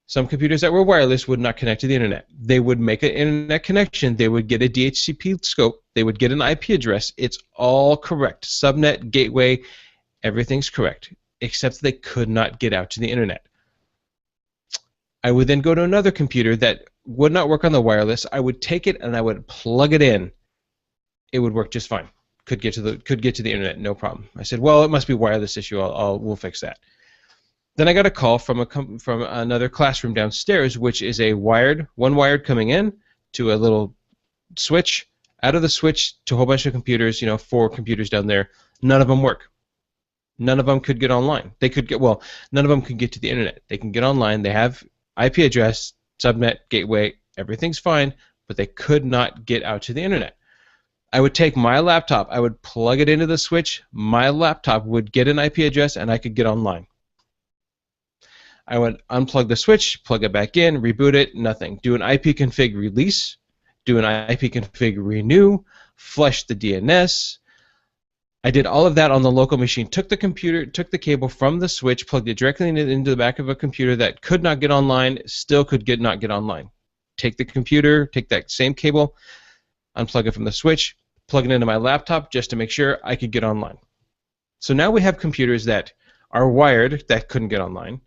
Some computers that were wireless would not connect to the internet. They would make an internet connection. They would get a DHCP scope. They would get an IP address. It's all correct. Subnet, gateway, everything's correct, except they could not get out to the internet. I would then go to another computer that would not work on the wireless. I would take it and I would plug it in. It would work just fine. Could get to the internet, no problem. I said, well, it must be a wireless issue. We'll fix that. Then I got a call from another classroom downstairs, which is one wired coming in to a little switch, out of the switch to a whole bunch of computers, 4 computers down there. None of them work. None of them could get online. None of them could get to the internet. They can get online. They have IP address, subnet, gateway, everything's fine, but they could not get out to the internet. I would take my laptop, I would plug it into the switch, my laptop would get an IP address, and I could get online. I would unplug the switch, plug it back in, reboot it, nothing. Do an ipconfig release, do an ipconfig renew, flush the DNS. I did all of that on the local machine. Took the cable from the switch, plugged it directly into the back of a computer that could not get online, still could not get online. Take the computer, take that same cable, unplug it from the switch, plug it into my laptop just to make sure I could get online. So now we have computers that are wired that couldn't get online.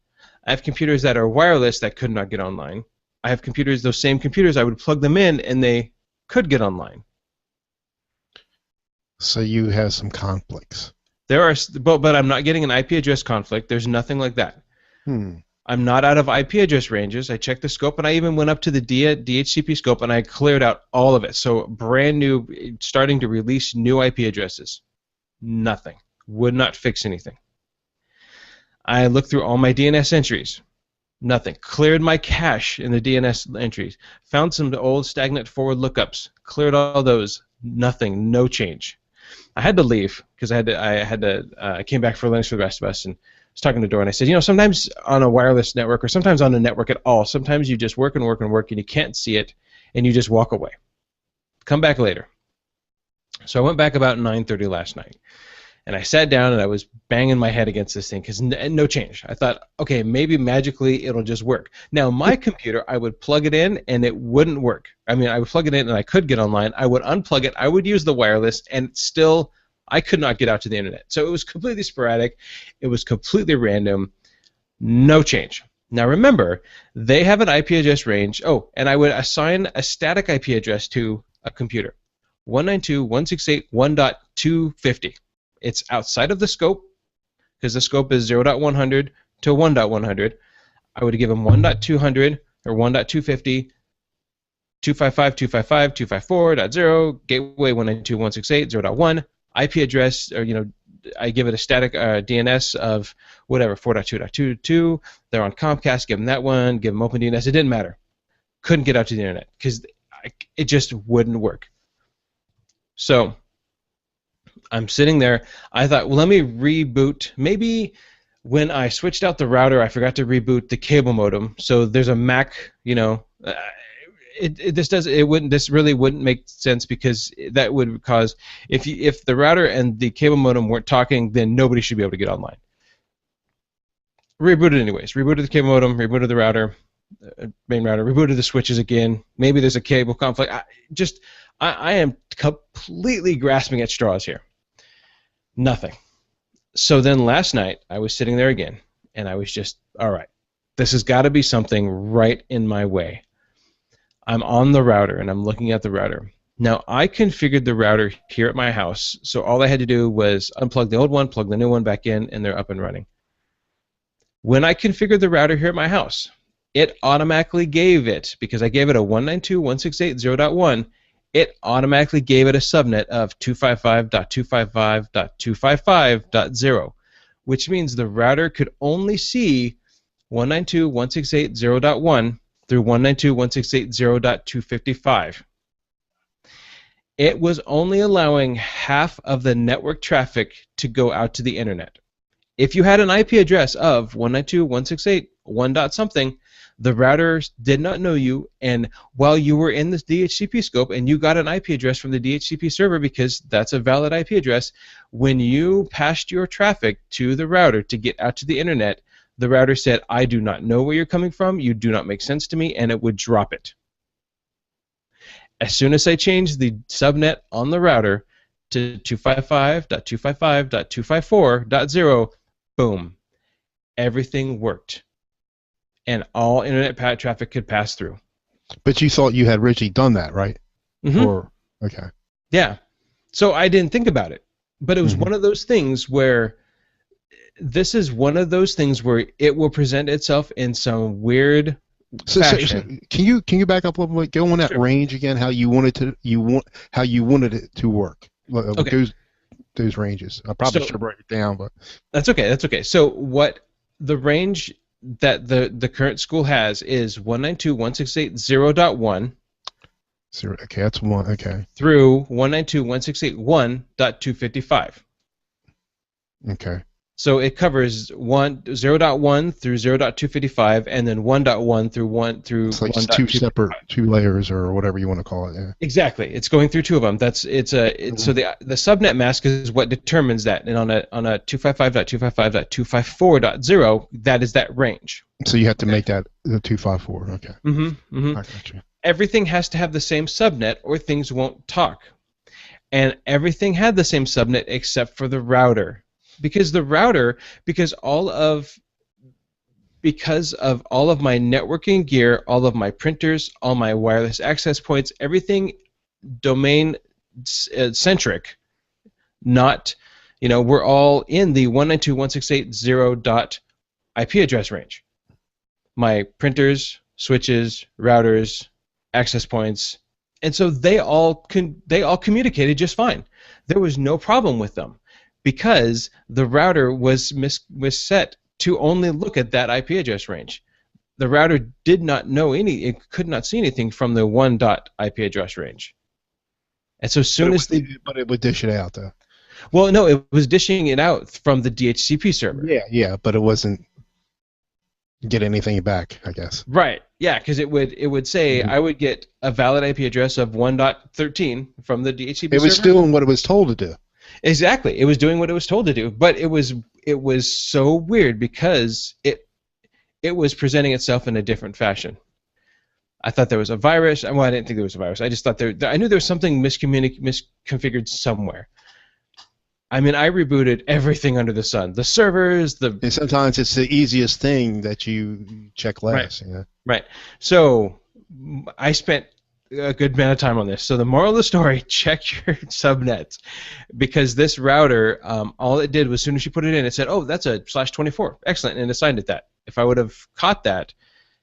I have computers that are wireless that could not get online. I have those same computers, I would plug them in and they could get online. So you have some conflicts. But I'm not getting an IP address conflict. There's nothing like that. I'm not out of IP address ranges. I checked the scope, and I even went up to the DHCP scope, and I cleared out all of it. So brand new, starting to release new IP addresses. Nothing. Would not fix anything. I looked through all my DNS entries. Nothing. Cleared my cache in the DNS entries. Found some old stagnant forward lookups. Cleared all those. Nothing. No change. I had to leave because I came back for Linux for the rest of us and was talking to Dora, and I said, sometimes on a wireless network or sometimes on a network at all, sometimes you just work and work and work and you can't see it and you just walk away. Come back later. So I went back about 9:30 last night. And I sat down and I was banging my head against this thing because no change. I thought, okay, maybe magically it'll just work. Now, my computer, I would plug it in and it wouldn't work. I mean, I would plug it in and I could get online. I would unplug it. I would use the wireless, and still I could not get out to the internet. So it was completely sporadic. It was completely random. No change. Now, remember, they have an IP address range. Oh, and I would assign a static IP address to a computer, 192.168.1.250. It's outside of the scope because the scope is 0.100 to 1.100. I would give them 1.200 or 1.250, 255, 254.0, gateway 192.168.0.1, IP address, or I give it a static DNS of whatever, 4.2.2.2. They're on Comcast, give them that one, give them OpenDNS. It didn't matter. Couldn't get out to the internet because it just wouldn't work. So I'm sitting there. I thought, well, let me reboot. Maybe when I switched out the router, I forgot to reboot the cable modem. So there's a MAC, This really wouldn't make sense, because that would cause, if the router and the cable modem weren't talking, then nobody should be able to get online. Reboot it anyways. Rebooted the cable modem, rebooted the router, main router, rebooted the switches again. Maybe there's a cable conflict. I am completely grasping at straws here. Nothing. So then last night I was sitting there again, and I was just, all right, this has got to be something right in my way. I'm on the router and I'm looking at the router. Now, I configured the router here at my house, so all I had to do was unplug the old one, plug the new one back in, and they're up and running. When I configured the router here at my house, it automatically gave it, because I gave it a 192.168.0.1, it automatically gave it a subnet of 255.255.255.0, which means the router could only see 192.168.0.1 through 192.168.0.255. It was only allowing half of the network traffic to go out to the internet. If you had an IP address of 192.168.1. something, the router did not know you, and while you were in the DHCP scope and you got an IP address from the DHCP server, because that's a valid IP address, when you passed your traffic to the router to get out to the internet, the router said, I do not know where you're coming from, you do not make sense to me, and it would drop it. As soon as I changed the subnet on the router to 255.255.254.0, boom, everything worked. And all internet traffic could pass through. But you thought you had originally done that, right? Mm-hmm. Or okay. Yeah. So I didn't think about it. But it was one of those things where it will present itself in some weird fashion. So can you back up a little bit? Go on that range again. How you wanted it to work. Okay. Those ranges. I probably should write it down, but that's okay. That's okay. So what the range that the current school has is 192.168.0.1. Okay, that's one. Okay. Through 192.168.1.255. Okay. So it covers 0.1 through 0.255, and then 1.1 through it's like 1.255. two layers or whatever you want to call it. Yeah. Exactly. It's going through two of them. So the subnet mask is what determines that, and on a 255.255.254.0, that is that range. So you have to make that the 254. Okay. Mm-hmm. I got you. Everything has to have the same subnet, or things won't talk. And everything had the same subnet except for the router. Because all of my networking gear, all of my printers, all my wireless access points, everything domain centric, not, we're all in the 192.168.0. IP address range. My printers, switches, routers, access points, and so they all communicated just fine. There was no problem with them, because the router was set to only look at that IP address range. The router did not know it could not see anything from the IP address range. And so but it would dish it out though. Well, no, it was dishing it out from the DHCP server. Yeah, but it wasn't get anything back, I guess. Right. Yeah, because it would say I would get a valid IP address of 1.13 from the DHCP server. It was doing what it was told to do. Exactly. It was doing what it was told to do, but it was so weird because it was presenting itself in a different fashion. I thought there was a virus. Well, I didn't think there was a virus. I just thought I knew there was something misconfigured somewhere. I mean, I rebooted everything under the sun. The servers, And sometimes it's the easiest thing that you check last. Right. Right. So I spent a good amount of time on this. So the moral of the story, check your subnets, because this router, all it did was as soon as you put it in, it said, oh, that's a /24. Excellent, and assigned it that. If I would have caught that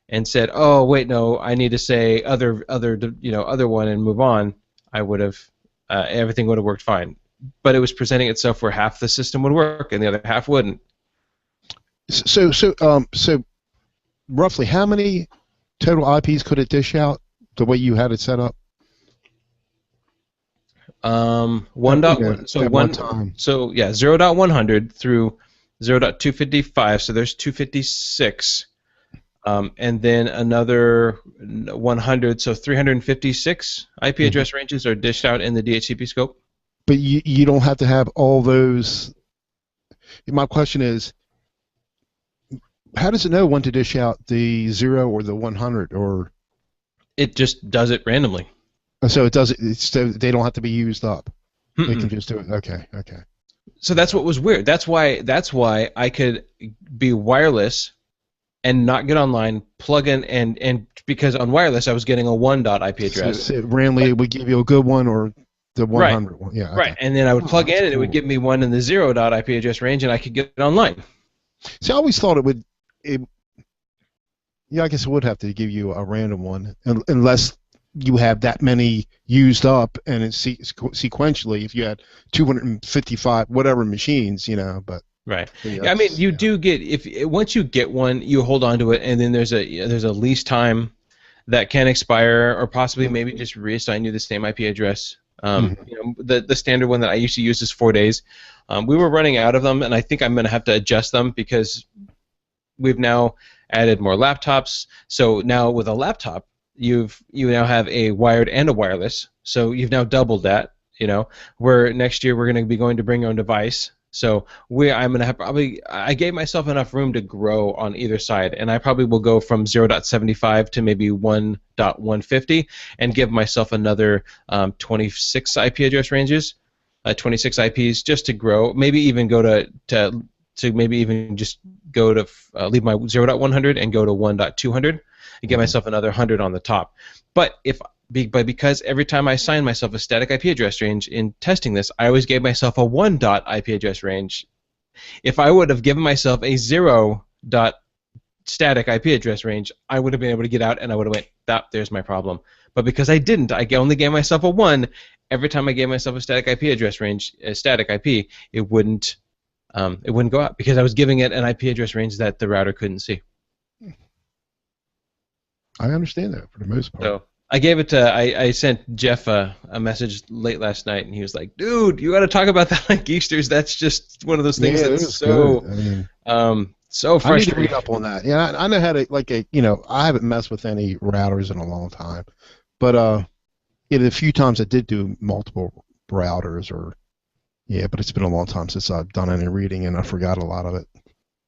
and said, oh, wait, no, I need to say other one and move on, I would have, everything would have worked fine. But it was presenting itself where half the system would work and the other half wouldn't. So roughly how many total IPs could it dish out the way you had it set up? 1.1. So at one time. So yeah, 0.100 through 0.255. So there's 256 And then another 100, so 356 IP address ranges are dished out in the DHCP scope. But you don't have to have all those. My question is, how does it know when to dish out the 0 or the 100 or? It just does it randomly. So it does it. So they don't have to be used up. Mm-mm. They can just do it. Okay. So that's what was weird. That's why I could be wireless and not get online, plug in, and because on wireless I was getting a 1 IP address. So randomly it would give you a good one or the 100 one. Yeah. Okay. Right, and then I would plug in, and cool. it would give me one in the 0 IP address range, and I could get it online. See, I always thought it would. Yeah, I guess it would have to give you a random one, unless you have that many used up, and it's sequentially. If you had 255 whatever machines, But right. Yeah, I mean, you do get once you get one, you hold on to it, and then there's a lease time that can expire, or possibly maybe just reassign you the same IP address. The standard one that I used to use is 4 days. We were running out of them, and I think I'm going to have to adjust them because we've now added more laptops. So now with a laptop, you now have a wired and a wireless. So you've now doubled that. Where next year we're going to be going to bring our own device. So I'm going to have I gave myself enough room to grow on either side, and I probably will go from 0.75 to maybe 1.150 and give myself another 26 IP address ranges, 26 IPs just to grow. Maybe even go to maybe even just go to leave my 0.100 and go to 1.200 and get myself another 100 on the top. But because every time I assign myself a static IP address range in testing this, I always gave myself a 1 IP address range. If I would have given myself a 0 static IP address range, I would have been able to get out, and I would have went, there's my problem. But because I didn't, I only gave myself a 1. Every time I gave myself a static IP address range, a static IP, it wouldn't go out because I was giving it an IP address range that the router couldn't see. I understand that for the most part. So I gave it to. I sent Jeff a message late last night, and he was like, "Dude, you got to talk about that on Geeksters. That's just one of those things that's so so frustrating." I need to read up on that. Yeah, I know how to I haven't messed with any routers in a long time, but a few times I did do multiple routers but it's been a long time since I've done any reading, and I forgot a lot of it.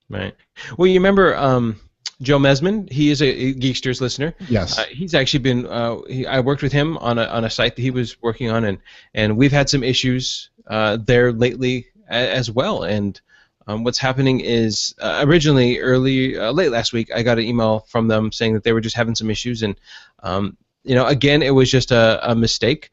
Right. Well, you remember Joe Mesman? He is a Geeksters listener. Yes. He's actually been. I worked with him on a site that he was working on, and we've had some issues there lately as well. And what's happening is originally late last week, I got an email from them saying that they were just having some issues, and again, it was just a mistake.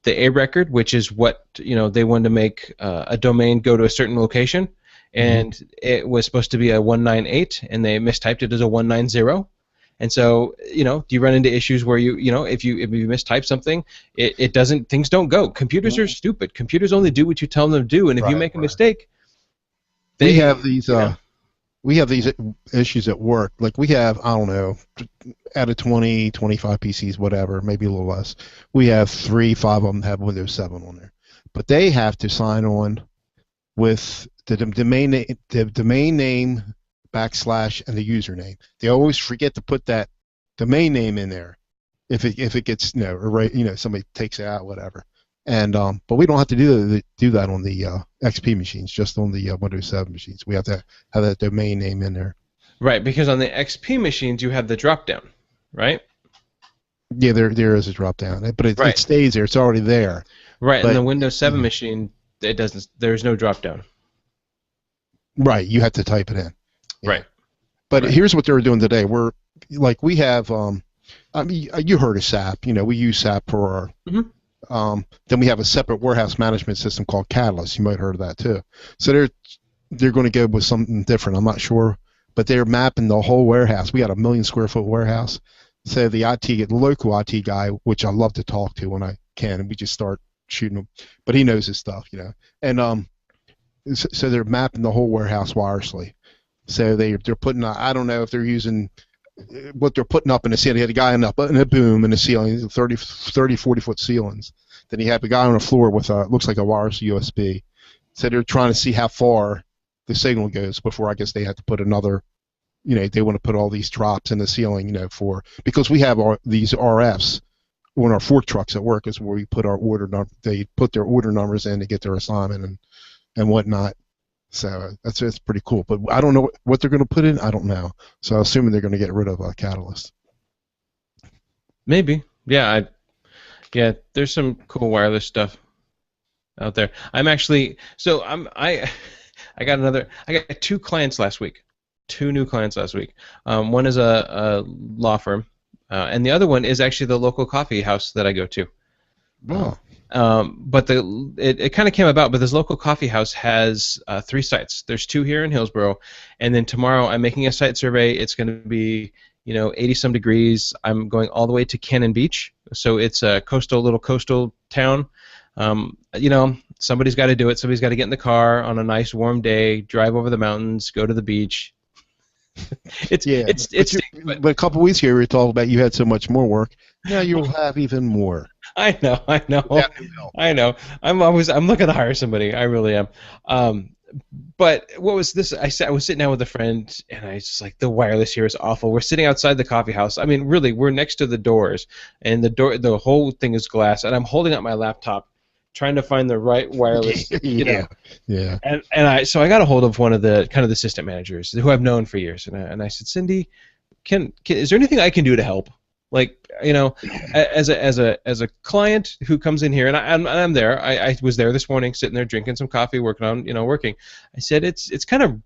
The A record, which is what they wanted to make a domain go to a certain location, and it was supposed to be a 198, and they mistyped it as a 190. And so you run into issues where if you mistype something, it doesn't, things don't go. Computers are stupid. Computers only do what you tell them to do, and if you make a mistake, we have these issues at work. Like we have, I don't know, out of 20, 25 PCs, whatever, maybe a little less, we have 3, 5 of them have Windows 7 on there. But they have to sign on with the domain name / and the username. They always forget to put that domain name in there if it gets somebody takes it out, whatever. And but we don't have to do that on the XP machines, just on the Windows 7 machines. We have to have that domain name in there. Right, because on the XP machines you have the drop down, right? Yeah, there is a drop down, but it stays there. It's already there. Right, and the Windows 7 machine, it doesn't. There's no drop down. Right, you have to type it in. Yeah. Right. But here's what they're doing today. We have you heard of SAP. We use SAP for our. Then we have a separate warehouse management system called Catalyst. You might have heard of that too. So they're going to go with something different. I'm not sure, but they're mapping the whole warehouse. We got a 1 million square foot warehouse. So the local IT guy, which I love to talk to when I can, and we just start shooting him. But he knows his stuff, And so they're mapping the whole warehouse wirelessly. So they're putting. I don't know if they're using what they're putting up in the ceiling. They had a guy in a boom in the ceiling, 30, 40 foot ceilings. Then you have a guy on the floor with looks like a wireless USB. So they're trying to see how far the signal goes before I guess they have to put another they want to put all these drops in the ceiling, because we have these RFs on our fork trucks at work is where we put our order number. They put their order numbers in to get their assignment and whatnot. So that's pretty cool. But I don't know what they're going to put in. I don't know. So assuming they're going to get rid of Catalyst. Maybe. Yeah. Yeah. There's some cool wireless stuff out there. I'm actually I got 2 clients last week. 2 new clients last week. One is a law firm, and the other one is actually the local coffee house that I go to. Wow. But it kind of came about, but this local coffee house has 3 sites. There's 2 here in Hillsboro, and then tomorrow I'm making a site survey. It's going to be 80-some degrees. I'm going all the way to Cannon Beach, so it's a little coastal town. Somebody's got to do it. Somebody's got to get in the car on a nice warm day, drive over the mountains, go to the beach. But a couple weeks ago we were talking about you had so much more work. Now you'll have even more. I know. I'm looking to hire somebody. I really am. But what was this? I was sitting down with a friend, and I was just like, the wireless here is awful. We're sitting outside the coffee house. I mean, really, we're next to the doors, and the whole thing is glass, and I'm holding up my laptop, trying to find the right wireless. Yeah. So I got a hold of one of the kind of the assistant managers who I've known for years, and I said, Cindy, is there anything I can do to help? Like, as a client who comes in here, and I'm there. I was there this morning, sitting there drinking some coffee, working on working. I said it's kind of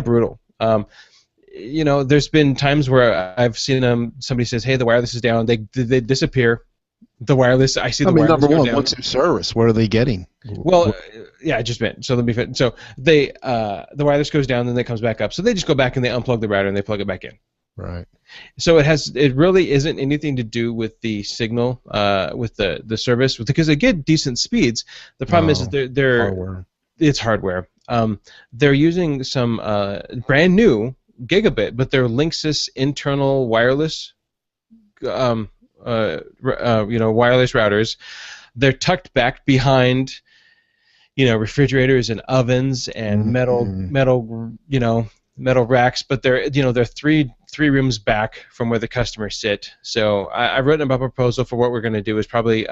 brutal. There's been times where I've seen somebody says, hey, the wireless is down. They disappear. The wireless. I see the wireless number go one, down. what's their service? What are they getting? Well, yeah, I just meant. So let me fit. So they the wireless goes down, then it comes back up. So they just go back and they unplug the router and they plug it back in. Right. So it really isn't anything to do with the signal, with the service, because they get decent speeds. The problem is that they're hardware. It's hardware. They're using some brand new gigabit, but they're Linksys internal wireless, wireless routers. They're tucked back behind, refrigerators and ovens and metal racks, but they're three rooms back from where the customers sit. So I've written up a proposal for what we're going to do is probably,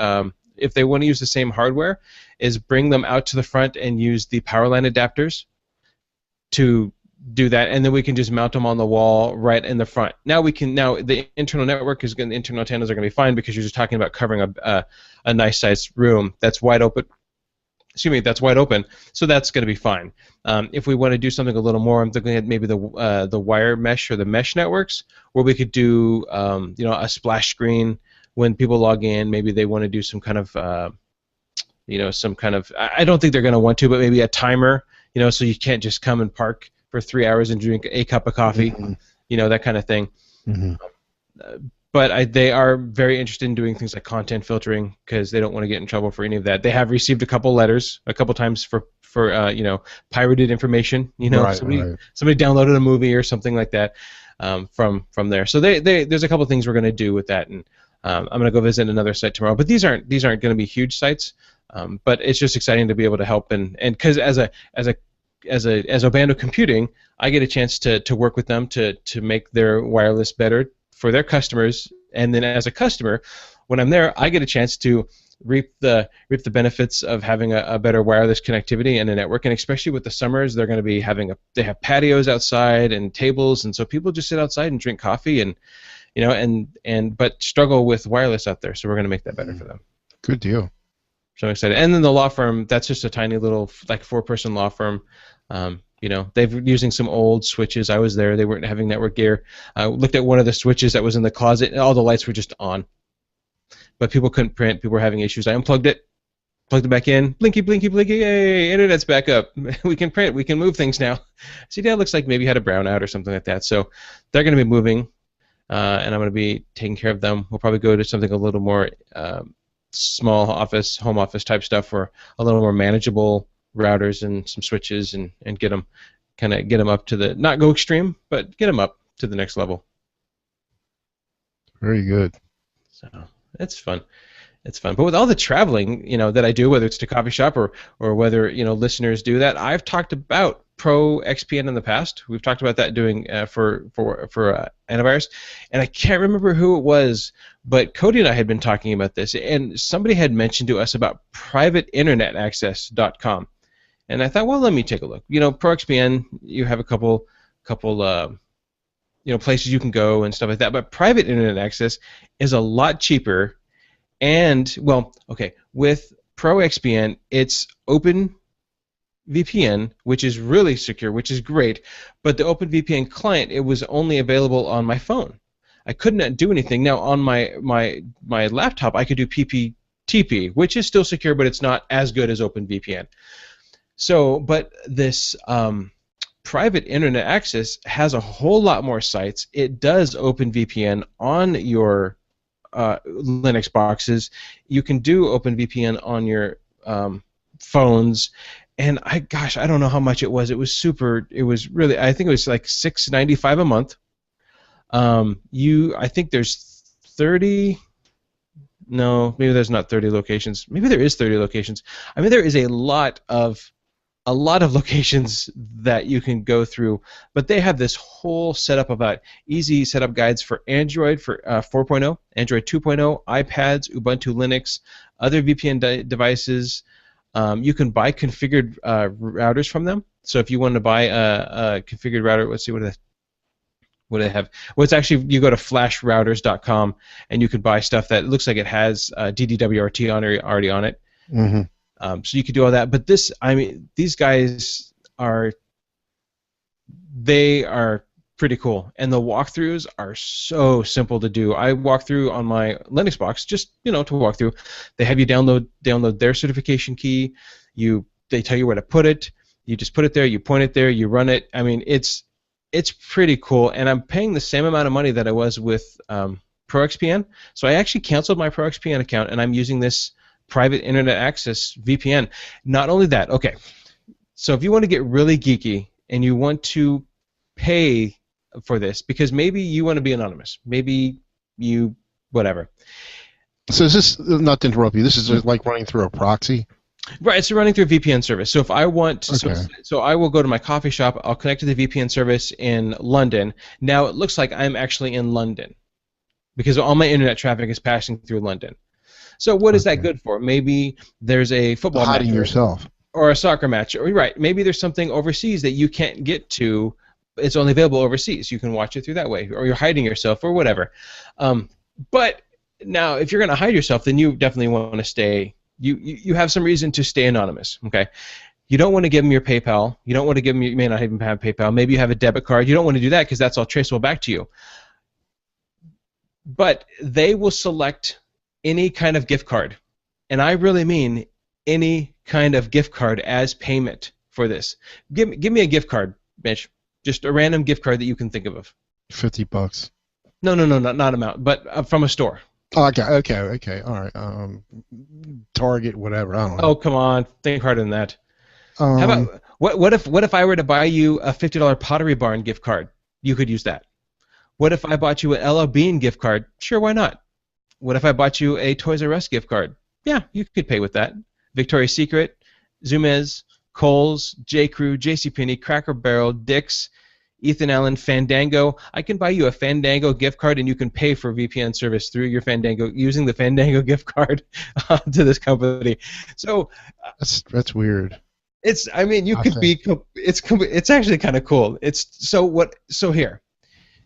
if they want to use the same hardware, is bring them out to the front and use the power line adapters to do that, and then we can just mount them on the wall right in the front. Now the internal network the internal antennas are going to be fine because you're just talking about covering a nice sized room that's wide open. That's wide open, so that's going to be fine. If we want to do something a little more, I'm thinking at maybe the wire mesh or the mesh networks, where we could do a splash screen when people log in. Maybe they want to do some kind of I don't think they're going to want to, but maybe a timer. So you can't just come and park for 3 hours and drink a cup of coffee. That kind of thing. But they are very interested in doing things like content filtering because they don't want to get in trouble for any of that. They have received a couple letters, a couple times for pirated information. Somebody downloaded a movie or something like that from there. So there's a couple things we're going to do with that, and I'm going to go visit another site tomorrow. But these aren't going to be huge sites, but it's just exciting to be able to help and because as Obando Computing, I get a chance to work with them to make their wireless better for their customers, and then as a customer, when I'm there, I get a chance to reap the benefits of having a better wireless connectivity and a network. And especially with the summers, they're going to be they have patios outside and tables, and so people just sit outside and drink coffee but struggle with wireless out there. So we're going to make that better for them. Good deal. So I'm excited. And then the law firm, that's just a tiny little 4-person law firm. They've using some old switches. I was there. They weren't having network gear. I looked at one of the switches that was in the closet, and all the lights were just on. But people couldn't print. People were having issues. I unplugged it, plugged it back in. Blinky, blinky, blinky. Yay, internet's back up. We can print. We can move things now. See, that looks like maybe had a brownout or something like that. So they're going to be moving, and I'm going to be taking care of them. We'll probably go to something a little more small office, home office type stuff, for a little more manageable routers and some switches, and get them up to the, not go extreme, but get them up to the next level. Very good. So it's fun. But with all the traveling, that I do, whether it's to coffee shop or whether listeners do that, I've talked about Pro XPN in the past. We've talked about that doing for antivirus, and I can't remember who it was, but Cody and I had been talking about this, and somebody had mentioned to us about privateinternetaccess.com, and I thought, well, let me take a look. Pro XPN, you have a couple places you can go and stuff like that, but private internet access is a lot cheaper, and with Pro XPN, it's open VPN, which is really secure, which is great, but the OpenVPN client, it was only available on my phone. I couldn't do anything. Now on my laptop, I could do PPTP, which is still secure, but it's not as good as OpenVPN. So, but this private internet access has a whole lot more sites. It does OpenVPN on your Linux boxes. You can do OpenVPN on your phones. And I don't know how much it was. It was really, I think it was like $6.95 a month. I think there's 30. No, maybe there's not 30 locations. Maybe there is 30 locations. I mean, there is a lot of locations that you can go through, but they have this whole setup about easy setup guides for Android for 4.0, Android 2.0, iPads, Ubuntu Linux, other VPN devices. You can buy configured routers from them. So if you want to buy a configured router, let's see what they have. Well, it's actually, you go to flashrouters.com and you can buy stuff that looks like it has DDWRT already on it. Mm-hmm. So you could do all that. But these guys they are pretty cool, and the walkthroughs are so simple to do. I walk through on my Linux box, just to walk through. They have you download their certification key. They tell you where to put it. You just put it there. You point it there. You run it. I mean, it's pretty cool, and I'm paying the same amount of money that I was with ProXPN. So I actually canceled my ProXPN account, and I'm using this private internet access VPN. Not only that, okay. So if you want to get really geeky and you want to pay for this, because maybe you want to be anonymous, maybe you whatever. So is this, not to interrupt you, this is just like running through a proxy? Right, it's running through a VPN service. So if I want, okay. so I will go to my coffee shop, I'll connect to the VPN service in London. Now it looks like I'm actually in London because all my internet traffic is passing through London. So what is that good for? Maybe there's a football match. Hiding yourself. Or a soccer match. Right, maybe there's something overseas that you can't get to. It's only available overseas. You can watch it through that way, or you're hiding yourself, or whatever. But now, if you're going to hide yourself, then you definitely want to stay. You have some reason to stay anonymous. Okay, you don't want to give them your PayPal. You don't want to give them. You may not even have PayPal. Maybe you have a debit card. You don't want to do that because that's all traceable back to you. But they will select any kind of gift card, and I really mean any kind of gift card as payment for this. Give me a gift card, Mitch. Just a random gift card that you can think of. $50. No, not amount, but from a store. Oh, okay, all right. Target, whatever. I don't know. Oh, come on, think harder than that. How about what if I were to buy you a $50 Pottery Barn gift card? You could use that. What if I bought you an LL Bean gift card? Sure, why not? What if I bought you a Toys R Us gift card? Yeah, you could pay with that. Victoria's Secret, Zumez, Kohl's, J.Crew, JCPenney, Cracker Barrel, Dick's, Ethan Allen, Fandango. I can buy you a Fandango gift card, and you can pay for VPN service through your Fandango using the Fandango gift card to this company. So that's weird. It's actually kind of cool. So here.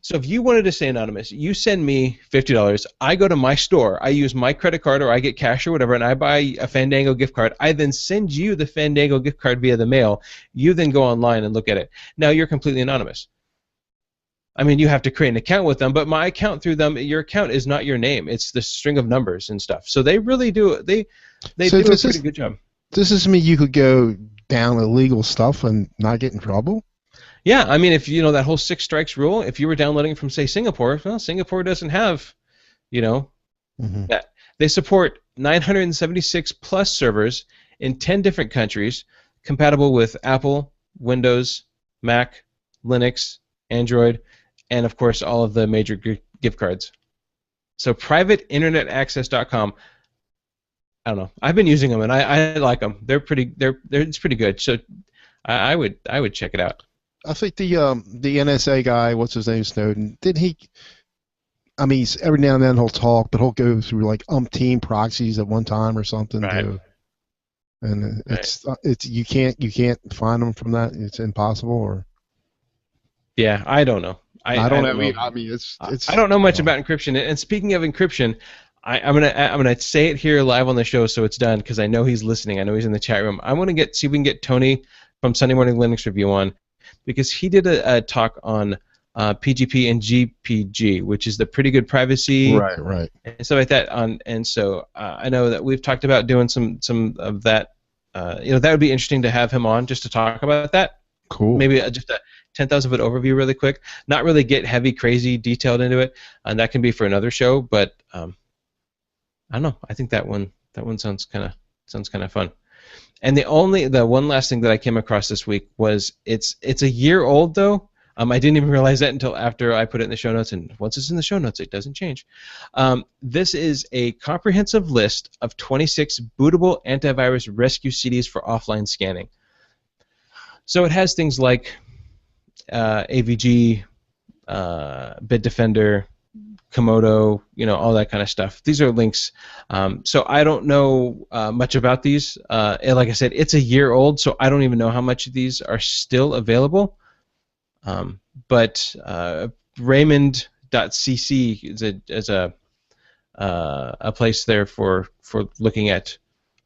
So if you wanted to stay anonymous, you send me $50. I go to my store. I use my credit card or I get cash or whatever, and I buy a Fandango gift card. I then send you the Fandango gift card via the mail. You then go online and look at it. Now you're completely anonymous. I mean, you have to create an account with them, but my account through them, your account is not your name. It's the string of numbers and stuff. So they really do. They do a pretty good job. Does this mean you could go down illegal stuff and not get in trouble? Yeah, I mean, if you know that whole 6 strikes rule, if you were downloading from, say, Singapore, well, Singapore doesn't have, that. They support 976 plus servers in 10 different countries, compatible with Apple, Windows, Mac, Linux, Android, and of course all of the major gift cards. So privateinternetaccess.com. I don't know. I've been using them and I like them. It's pretty good. So I would check it out. I think the NSA guy, what's his name, Snowden, did he? I mean, every now and then he'll talk, but he'll go through like umpteen proxies at one time or something Right. to, and Right. it's you can't find them from that. It's impossible. Or Yeah, I don't know. I, I don't I don't know. know. I mean, I don't know much uh, about encryption. And speaking of encryption, I'm gonna say it here live on the show so it's done because I know he's listening. I know he's in the chat room. I want to see if we can get Tony from Sunday Morning Linux Review on because he did a talk on PGP and GPG, which is the pretty good privacy right. and stuff like that. And so I know that we've talked about doing some of that. That would be interesting to have him on just to talk about that. Cool. Maybe just a 10,000 foot overview really quick. Not really get heavy, crazy, detailed into it, and that can be for another show. But I don't know. I think that one sounds kind of fun. And the one last thing that I came across this week was it's a year old though. I didn't even realize that until after I put it in the show notes, and once it's in the show notes, it doesn't change. This is a comprehensive list of 26 bootable antivirus rescue CDs for offline scanning. So it has things like AVG, Bitdefender, Komodo, all that kind of stuff. These are links. So I don't know much about these. And like I said, it's a year old, so I don't even know how much of these are still available. But Raymond.cc is a place there for looking at.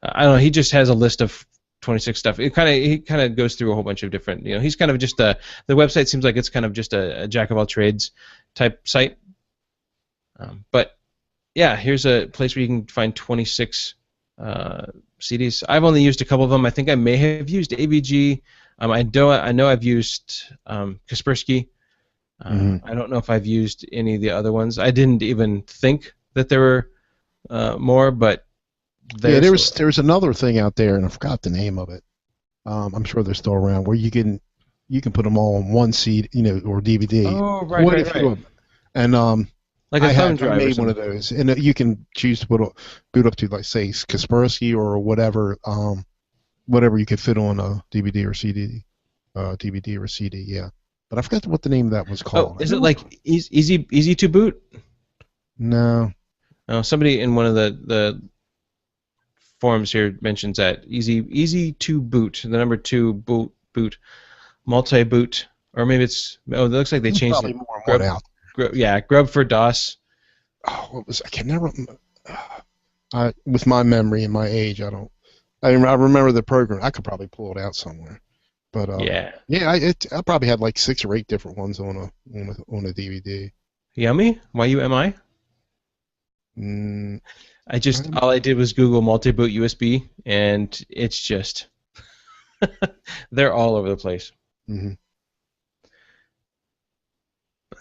I don't know. He just has a list of 26 stuff. He kind of goes through a whole bunch of different. He's kind of just the website seems like it's kind of just a jack of all trades type site. But yeah, here's a place where you can find 26 CDs. I've only used a couple of them. I think I may have used AVG. I know I've used Kaspersky. I don't know if I've used any of the other ones. I didn't even think that there were more, but there was another thing out there, and I forgot the name of it. I'm sure they're still around, where you can put them all on one CD, or DVD. Oh, right. And like a thumb drive. I made one of those, and you can choose to boot up to, like, say, Kaspersky or whatever you could fit on a DVD or CD, yeah. But I forgot what the name of that was called. Oh, is it like easy to boot? No. Somebody in one of the forums here mentions that easy to boot. The number 2 boot, multi-boot, or maybe it's. Oh, it looks like they changed probably it. More and more out. Grub for DOS. Oh, what was I can never. With my memory and my age, I don't. I remember the program. I could probably pull it out somewhere. But I probably had like 6 or 8 different ones on a DVD. Yummy? YUMI? All I did was Google multi-boot USB, and it's just they're all over the place. Mm-hmm.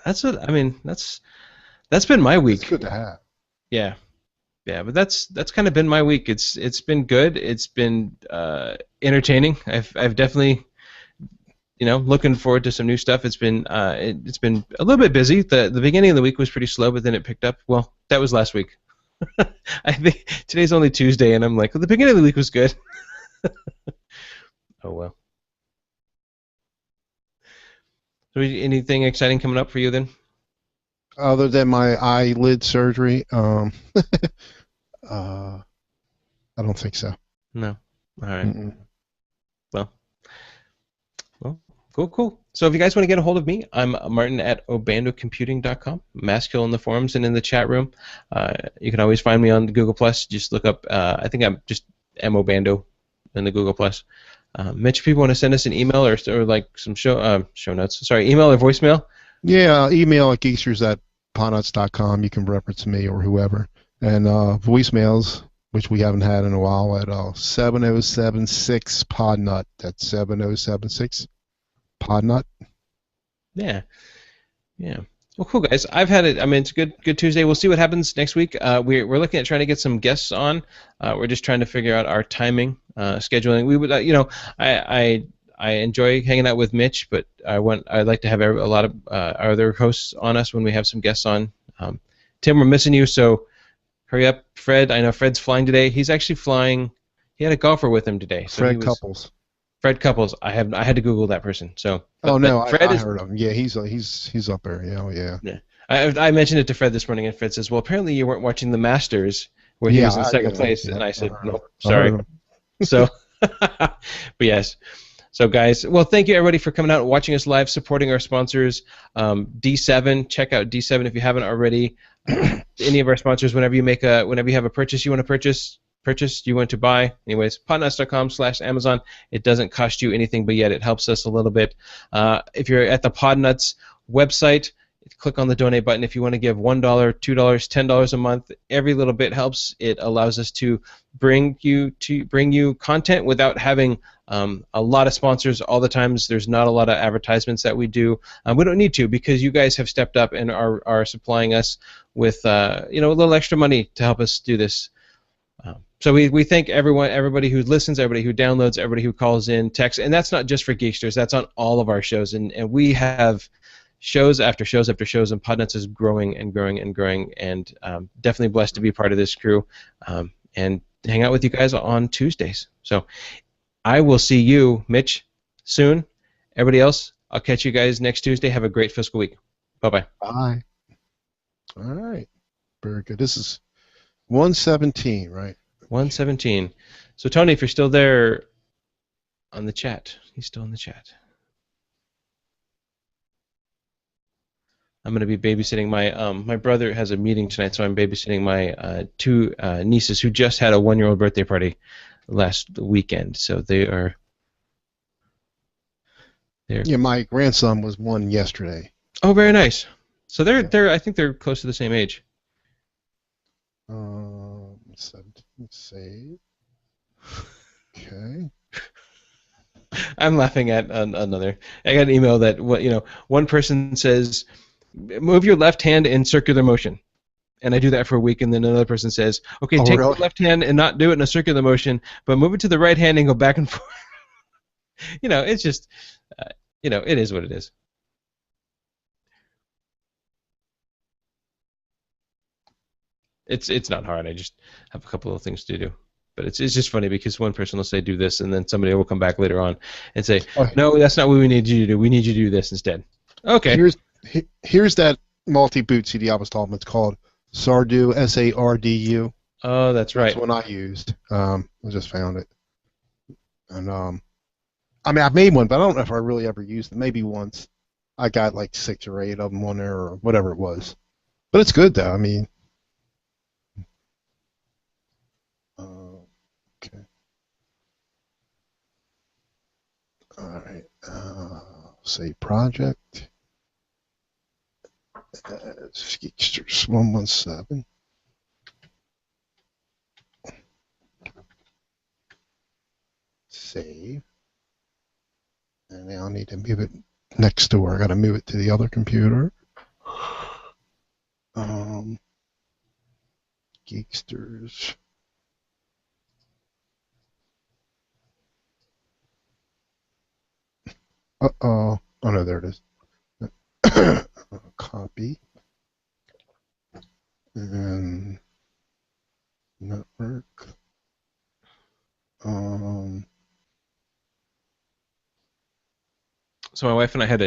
That's been my week. It's good to have. Yeah, but that's kind of been my week. It's been good. It's been entertaining. I've definitely looking forward to some new stuff. It's been a little bit busy. The beginning of the week was pretty slow, but then it picked up. Well, that was last week. I think today's only Tuesday, and I'm like, well, the beginning of the week was good. Oh well. So anything exciting coming up for you then? Other than my eyelid surgery, I don't think so. No. All right. Mm-mm. Well, cool. So if you guys want to get a hold of me, I'm Martin at obandocomputing.com. Maskill in the forums and in the chat room. You can always find me on Google+. Just look up, I think I'm just MOBando in the Google+. Mitch, if people want to send us an email or like some show notes, email or voicemail? Yeah, email at geeksters@podnuts.com. You can reference me or whoever. And voicemails, which we haven't had in a while, at 7076 Podnut. That's 7076 Podnut. Yeah. Well, cool, guys. I've had it. I mean, it's a good Tuesday. We'll see what happens next week. We're looking at trying to get some guests on. We're just trying to figure out our timing, scheduling. We would, I enjoy hanging out with Mitch, but I'd like to have a lot of our other hosts on us when we have some guests on. Tim, we're missing you, so hurry up. Fred, I know Fred's flying today. He's actually flying. He had a golfer with him today. So Fred Couples. Fred Couples. I had to Google that person. So, Oh but no, Fred I is. heard of him. Yeah, he's up there. Yeah, oh, yeah. Yeah. I mentioned it to Fred this morning, and Fred says, "Well, apparently you weren't watching the Masters, where he Yeah, was in second place." yeah. And I I said, heard him. "Nope, I heard sorry." him. So, but yes. So, guys, well, thank you everybody for coming out and watching us live, supporting our sponsors. D7, check out D7 if you haven't already. Any of our sponsors, whenever you have a purchase you want to purchase you want to buy. Anyways, podnuts.com/Amazon. It doesn't cost you anything, but yet it helps us a little bit. If you're at the Podnuts website, click on the donate button. If you want to give $1, $2, $10 a month, every little bit helps. It allows us to bring you content without having a lot of sponsors all the times. There's not a lot of advertisements that we do. We don't need to, because you guys have stepped up and are supplying us with a little extra money to help us do this. So we thank everybody who listens, everybody who downloads, everybody who calls in, texts, and that's not just for Geeksters. That's on all of our shows, and we have shows after shows after shows, and Podnuts is growing and growing and growing, and definitely blessed to be part of this crew and hang out with you guys on Tuesdays. So I will see you, Mitch, soon. Everybody else, I'll catch you guys next Tuesday. Have a great fiscal week. Bye-bye. Bye. All right. Very good. This is 117, right? 117. So, Tony, if you're still there on the chat, he's still in the chat. I'm going to be babysitting my brother has a meeting tonight, so I'm babysitting my two nieces who just had a 1-year-old birthday party last weekend. So they're Yeah, my grandson was 1 yesterday. Oh, very nice. So they're I think they're close to the same age. 17, save. Okay. I'm laughing at another. I got an email that one person says, "Move your left hand in circular motion," and I do that for a week, and then another person says, "Okay, take really? the left hand and not do it in a circular motion, but move it to the right hand and go back and forth." It's just, it is what it is. It's not hard. I just have a couple of things to do. But it's just funny because one person will say do this, and then somebody will come back later on and say, "No, that's not what we need you to do. We need you to do this instead." Okay. Here's that multi-boot CD I was talking about. It's called Sardu, Sardu. Oh, that's right. That's one I used. I just found it. And I mean, I've made one, but I don't know if I really ever used it. Maybe once. I got like 6 or 8 of them on there, or whatever it was. But it's good, though. I mean, okay. All right. Save project. It's Geeksters 117. Save. And now I need to move it next door. I got to move it to the other computer. Geeksters. Uh-oh. Oh, no, there it is. Copy. And network. So my wife and I had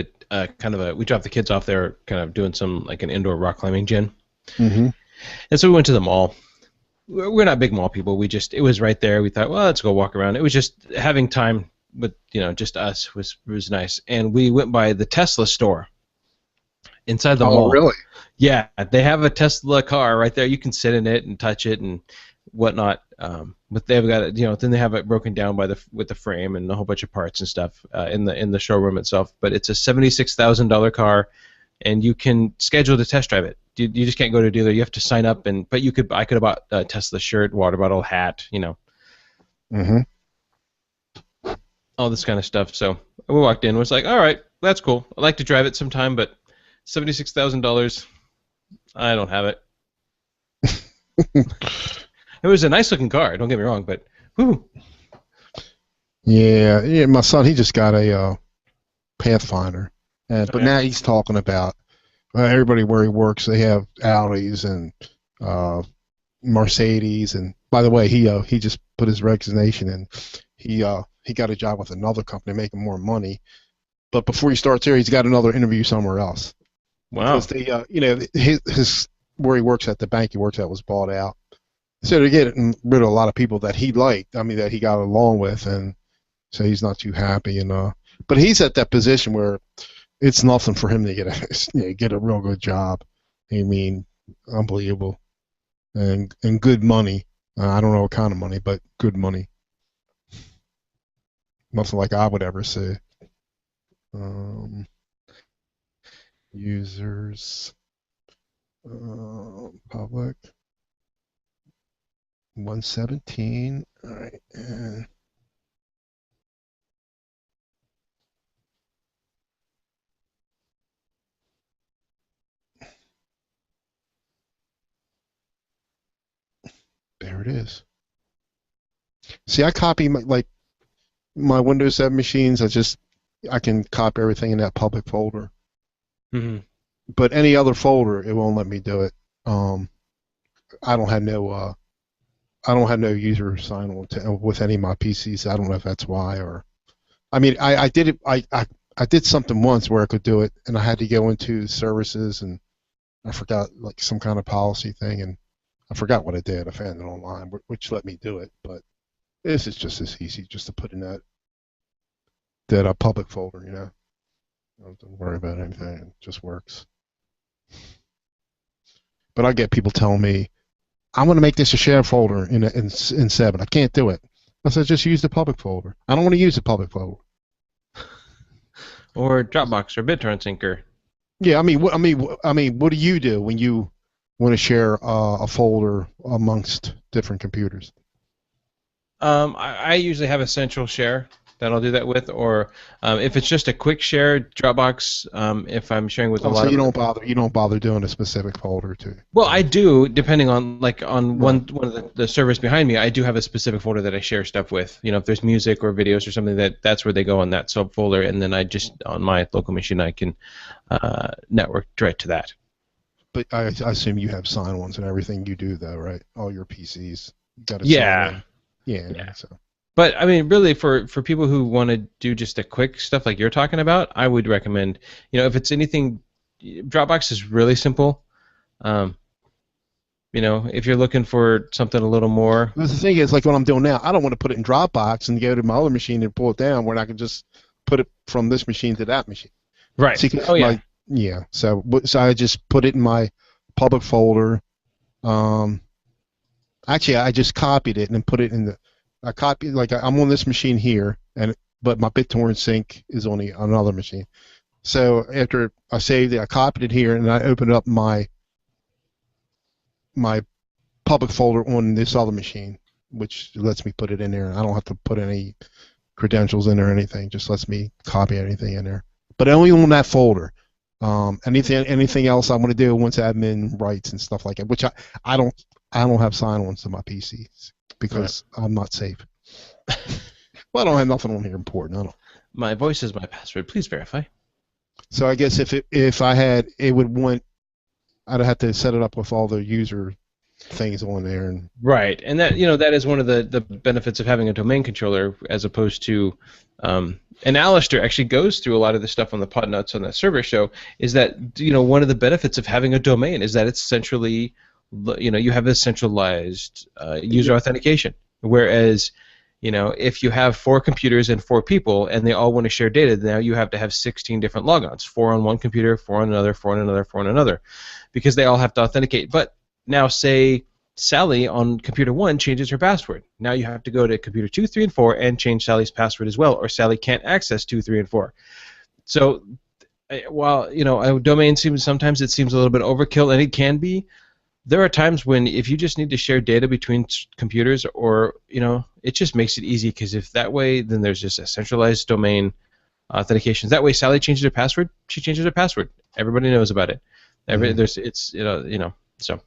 we dropped the kids off there, kind of doing some like an indoor rock climbing gym. Mm-hmm. And so we went to the mall. We're not big mall people. It was right there. We thought, well, let's go walk around. It was just having time with just us was nice. And we went by the Tesla store inside the mall. Oh, really? Yeah, they have a Tesla car right there. You can sit in it and touch it and whatnot. But they've got it, then they have it broken down with the frame and a whole bunch of parts and stuff in the showroom itself. But it's a $76,000 car, and you can schedule to test drive it. You just can't go to a dealer. You have to sign up, but I could have bought a Tesla shirt, water bottle, hat, Mm-hmm. all this kind of stuff. So we walked in, was like, all right, that's cool. I'd like to drive it sometime, but $76,000, I don't have it. It was a nice looking car, don't get me wrong, but whew. Yeah, my son, he just got a Pathfinder, but now he's talking about everybody where he works, they have Audis and Mercedes, and by the way, he just put his resignation in. He he got a job with another company making more money. But before he starts there, he's got another interview somewhere else because Wow. they, his where he works at, the bank he works at, was bought out. So they're getting rid of a lot of people that he liked. I mean, that he got along with, and so he's not too happy. And but he's at that position where it's nothing for him to get get a real good job. I mean, unbelievable, and good money. I don't know what kind of money, but good money. Nothing like I would ever say. Um, users, public, 117. All right, and there it is. See, I copy my Windows 7 machines. I can copy everything in that public folder. Hmm. But any other folder, it won't let me do it. Um, I don't have no user sign on with any of my PCs. I don't know if that's why, or I mean, I did it. I did something once where I could do it, and I had to go into services, and I forgot like some kind of policy thing, and I forgot what I did. I found it online, which let me do it. But this is just as easy, just to put in that public folder. Don't worry about anything. It just works. But I get people telling me, "I want to make this a shared folder in 7." I can't do it. I said, just use the public folder. I don't want to use the public folder. Or Dropbox or BitTorrent Syncer. Yeah, what do you do when you want to share a folder amongst different computers? I usually have a central share that I'll do that with, or if it's just a quick share, Dropbox. If I'm sharing with a Oh, lot so of you don't bother doing a specific folder too. well, I do, depending on on Right. one of the servers behind me. I do have a specific folder that I share stuff with. If there's music or videos or something, that's where they go on that subfolder, and then I just on my local machine I can network direct to that. But I assume you have sign-ons and everything you do, though, right? All your PCs, you got to sign Yeah, in. Yeah. yeah. So. But I mean, really, for people who want to do just a quick stuff like you're talking about, I would recommend. If it's anything, Dropbox is really simple. Um, if you're looking for something a little more. But the thing is, like what I'm doing now, I don't want to put it in Dropbox and go to my other machine and pull it down, where I can just put it from this machine to that machine. Right. See, Oh yeah. yeah. So I just put it in my public folder. Um, Actually, I just copied it and then put it in the. I copied like I'm on this machine here, but my BitTorrent sync is on another machine. So after I saved it, I copied it here, and I opened up my public folder on this other machine, which lets me put it in there. I don't have to put any credentials in or anything. Just lets me copy anything in there, but only on that folder. Anything else I want to do once admin rights and stuff like that, which I don't have sign-ons to my PCs because I'm not safe. Well, I don't have nothing on here important. I don't. My voice is my password. Please verify. So I guess if I had it would want, I'd have to set it up with all the user things on there and. Right, and that is one of the benefits of having a domain controller as opposed to, and Alistair actually goes through a lot of the stuff on the pod notes on that server show. Is that one of the benefits of having a domain is that it's centrally, you have a centralized user authentication. Whereas, if you have 4 computers and 4 people and they all want to share data, now you have to have 16 different logons, 4 on one computer, 4 on another, 4 on another, 4 on another, because they all have to authenticate. But now, say Sally on computer 1 changes her password. Now you have to go to computer 2, 3, and 4 and change Sally's password as well, or Sally can't access 2, 3, and 4. So, while a domain sometimes it seems a little bit overkill, and it can be, there are times when if you just need to share data between computers, or it just makes it easy, because if that way, then there's just a centralized domain authentication. That way, Sally changes her password. She changes her password. Everybody knows about it. So.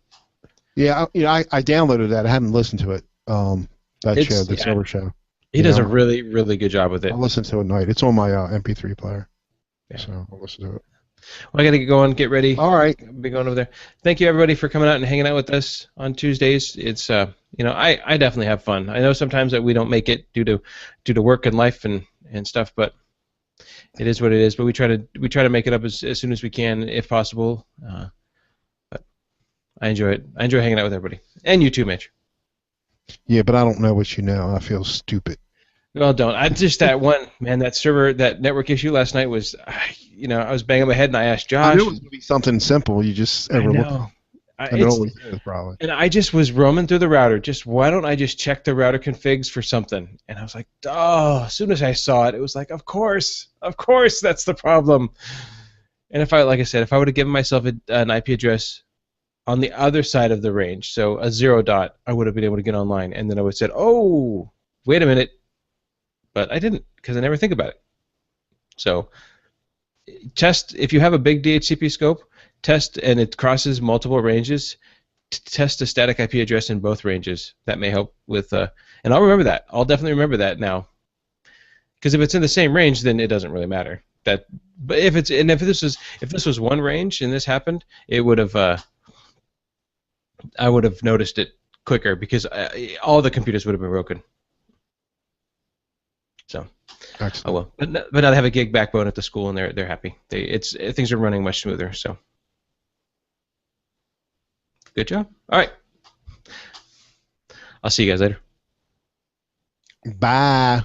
Yeah, I downloaded that. I haven't listened to it. The server show. He does a really, really good job with it. I'll listen to it at night. It's on my MP3 player. Yeah. So I'll listen to it. Well, I got to get going, get ready. All right. I'll be going over there. Thank you, everybody, for coming out and hanging out with us on Tuesdays. It's I definitely have fun. I know sometimes that we don't make it due to work and life and stuff, but it is what it is. But we try to make it up as soon as we can, if possible. But I enjoy it. I enjoy hanging out with everybody, and you too, Mitch. Yeah, but I don't know what you know. I feel stupid. Well, don't. I just that one man, that network issue last night was, I was banging my head and I asked I knew it Josh. was going to be something simple. You just I overlooked it. know. And it It's always is, probably. and I just was roaming through the router. Just why don't I just check the router configs for something? And I was like, oh, as soon as I saw it, it was like, of course, that's the problem. And like I said, if I would have given myself an IP address on the other side of the range, so a 0 dot, I would have been able to get online. And then I would have said, oh, wait a minute. But I didn't because I never think about it. So test if you have a big DHCP scope, test and it crosses multiple ranges. Test a static IP address in both ranges. That may help with. And I'll remember that. I'll definitely remember that now. Because if it's in the same range, then it doesn't really matter. But if this was one range and this happened, it would have. I would have noticed it quicker because all the computers would have been broken. So, Excellent. oh well. But now they have a gig backbone at the school and they're happy. Things are running much smoother. So, good job. All right. I'll see you guys later. Bye.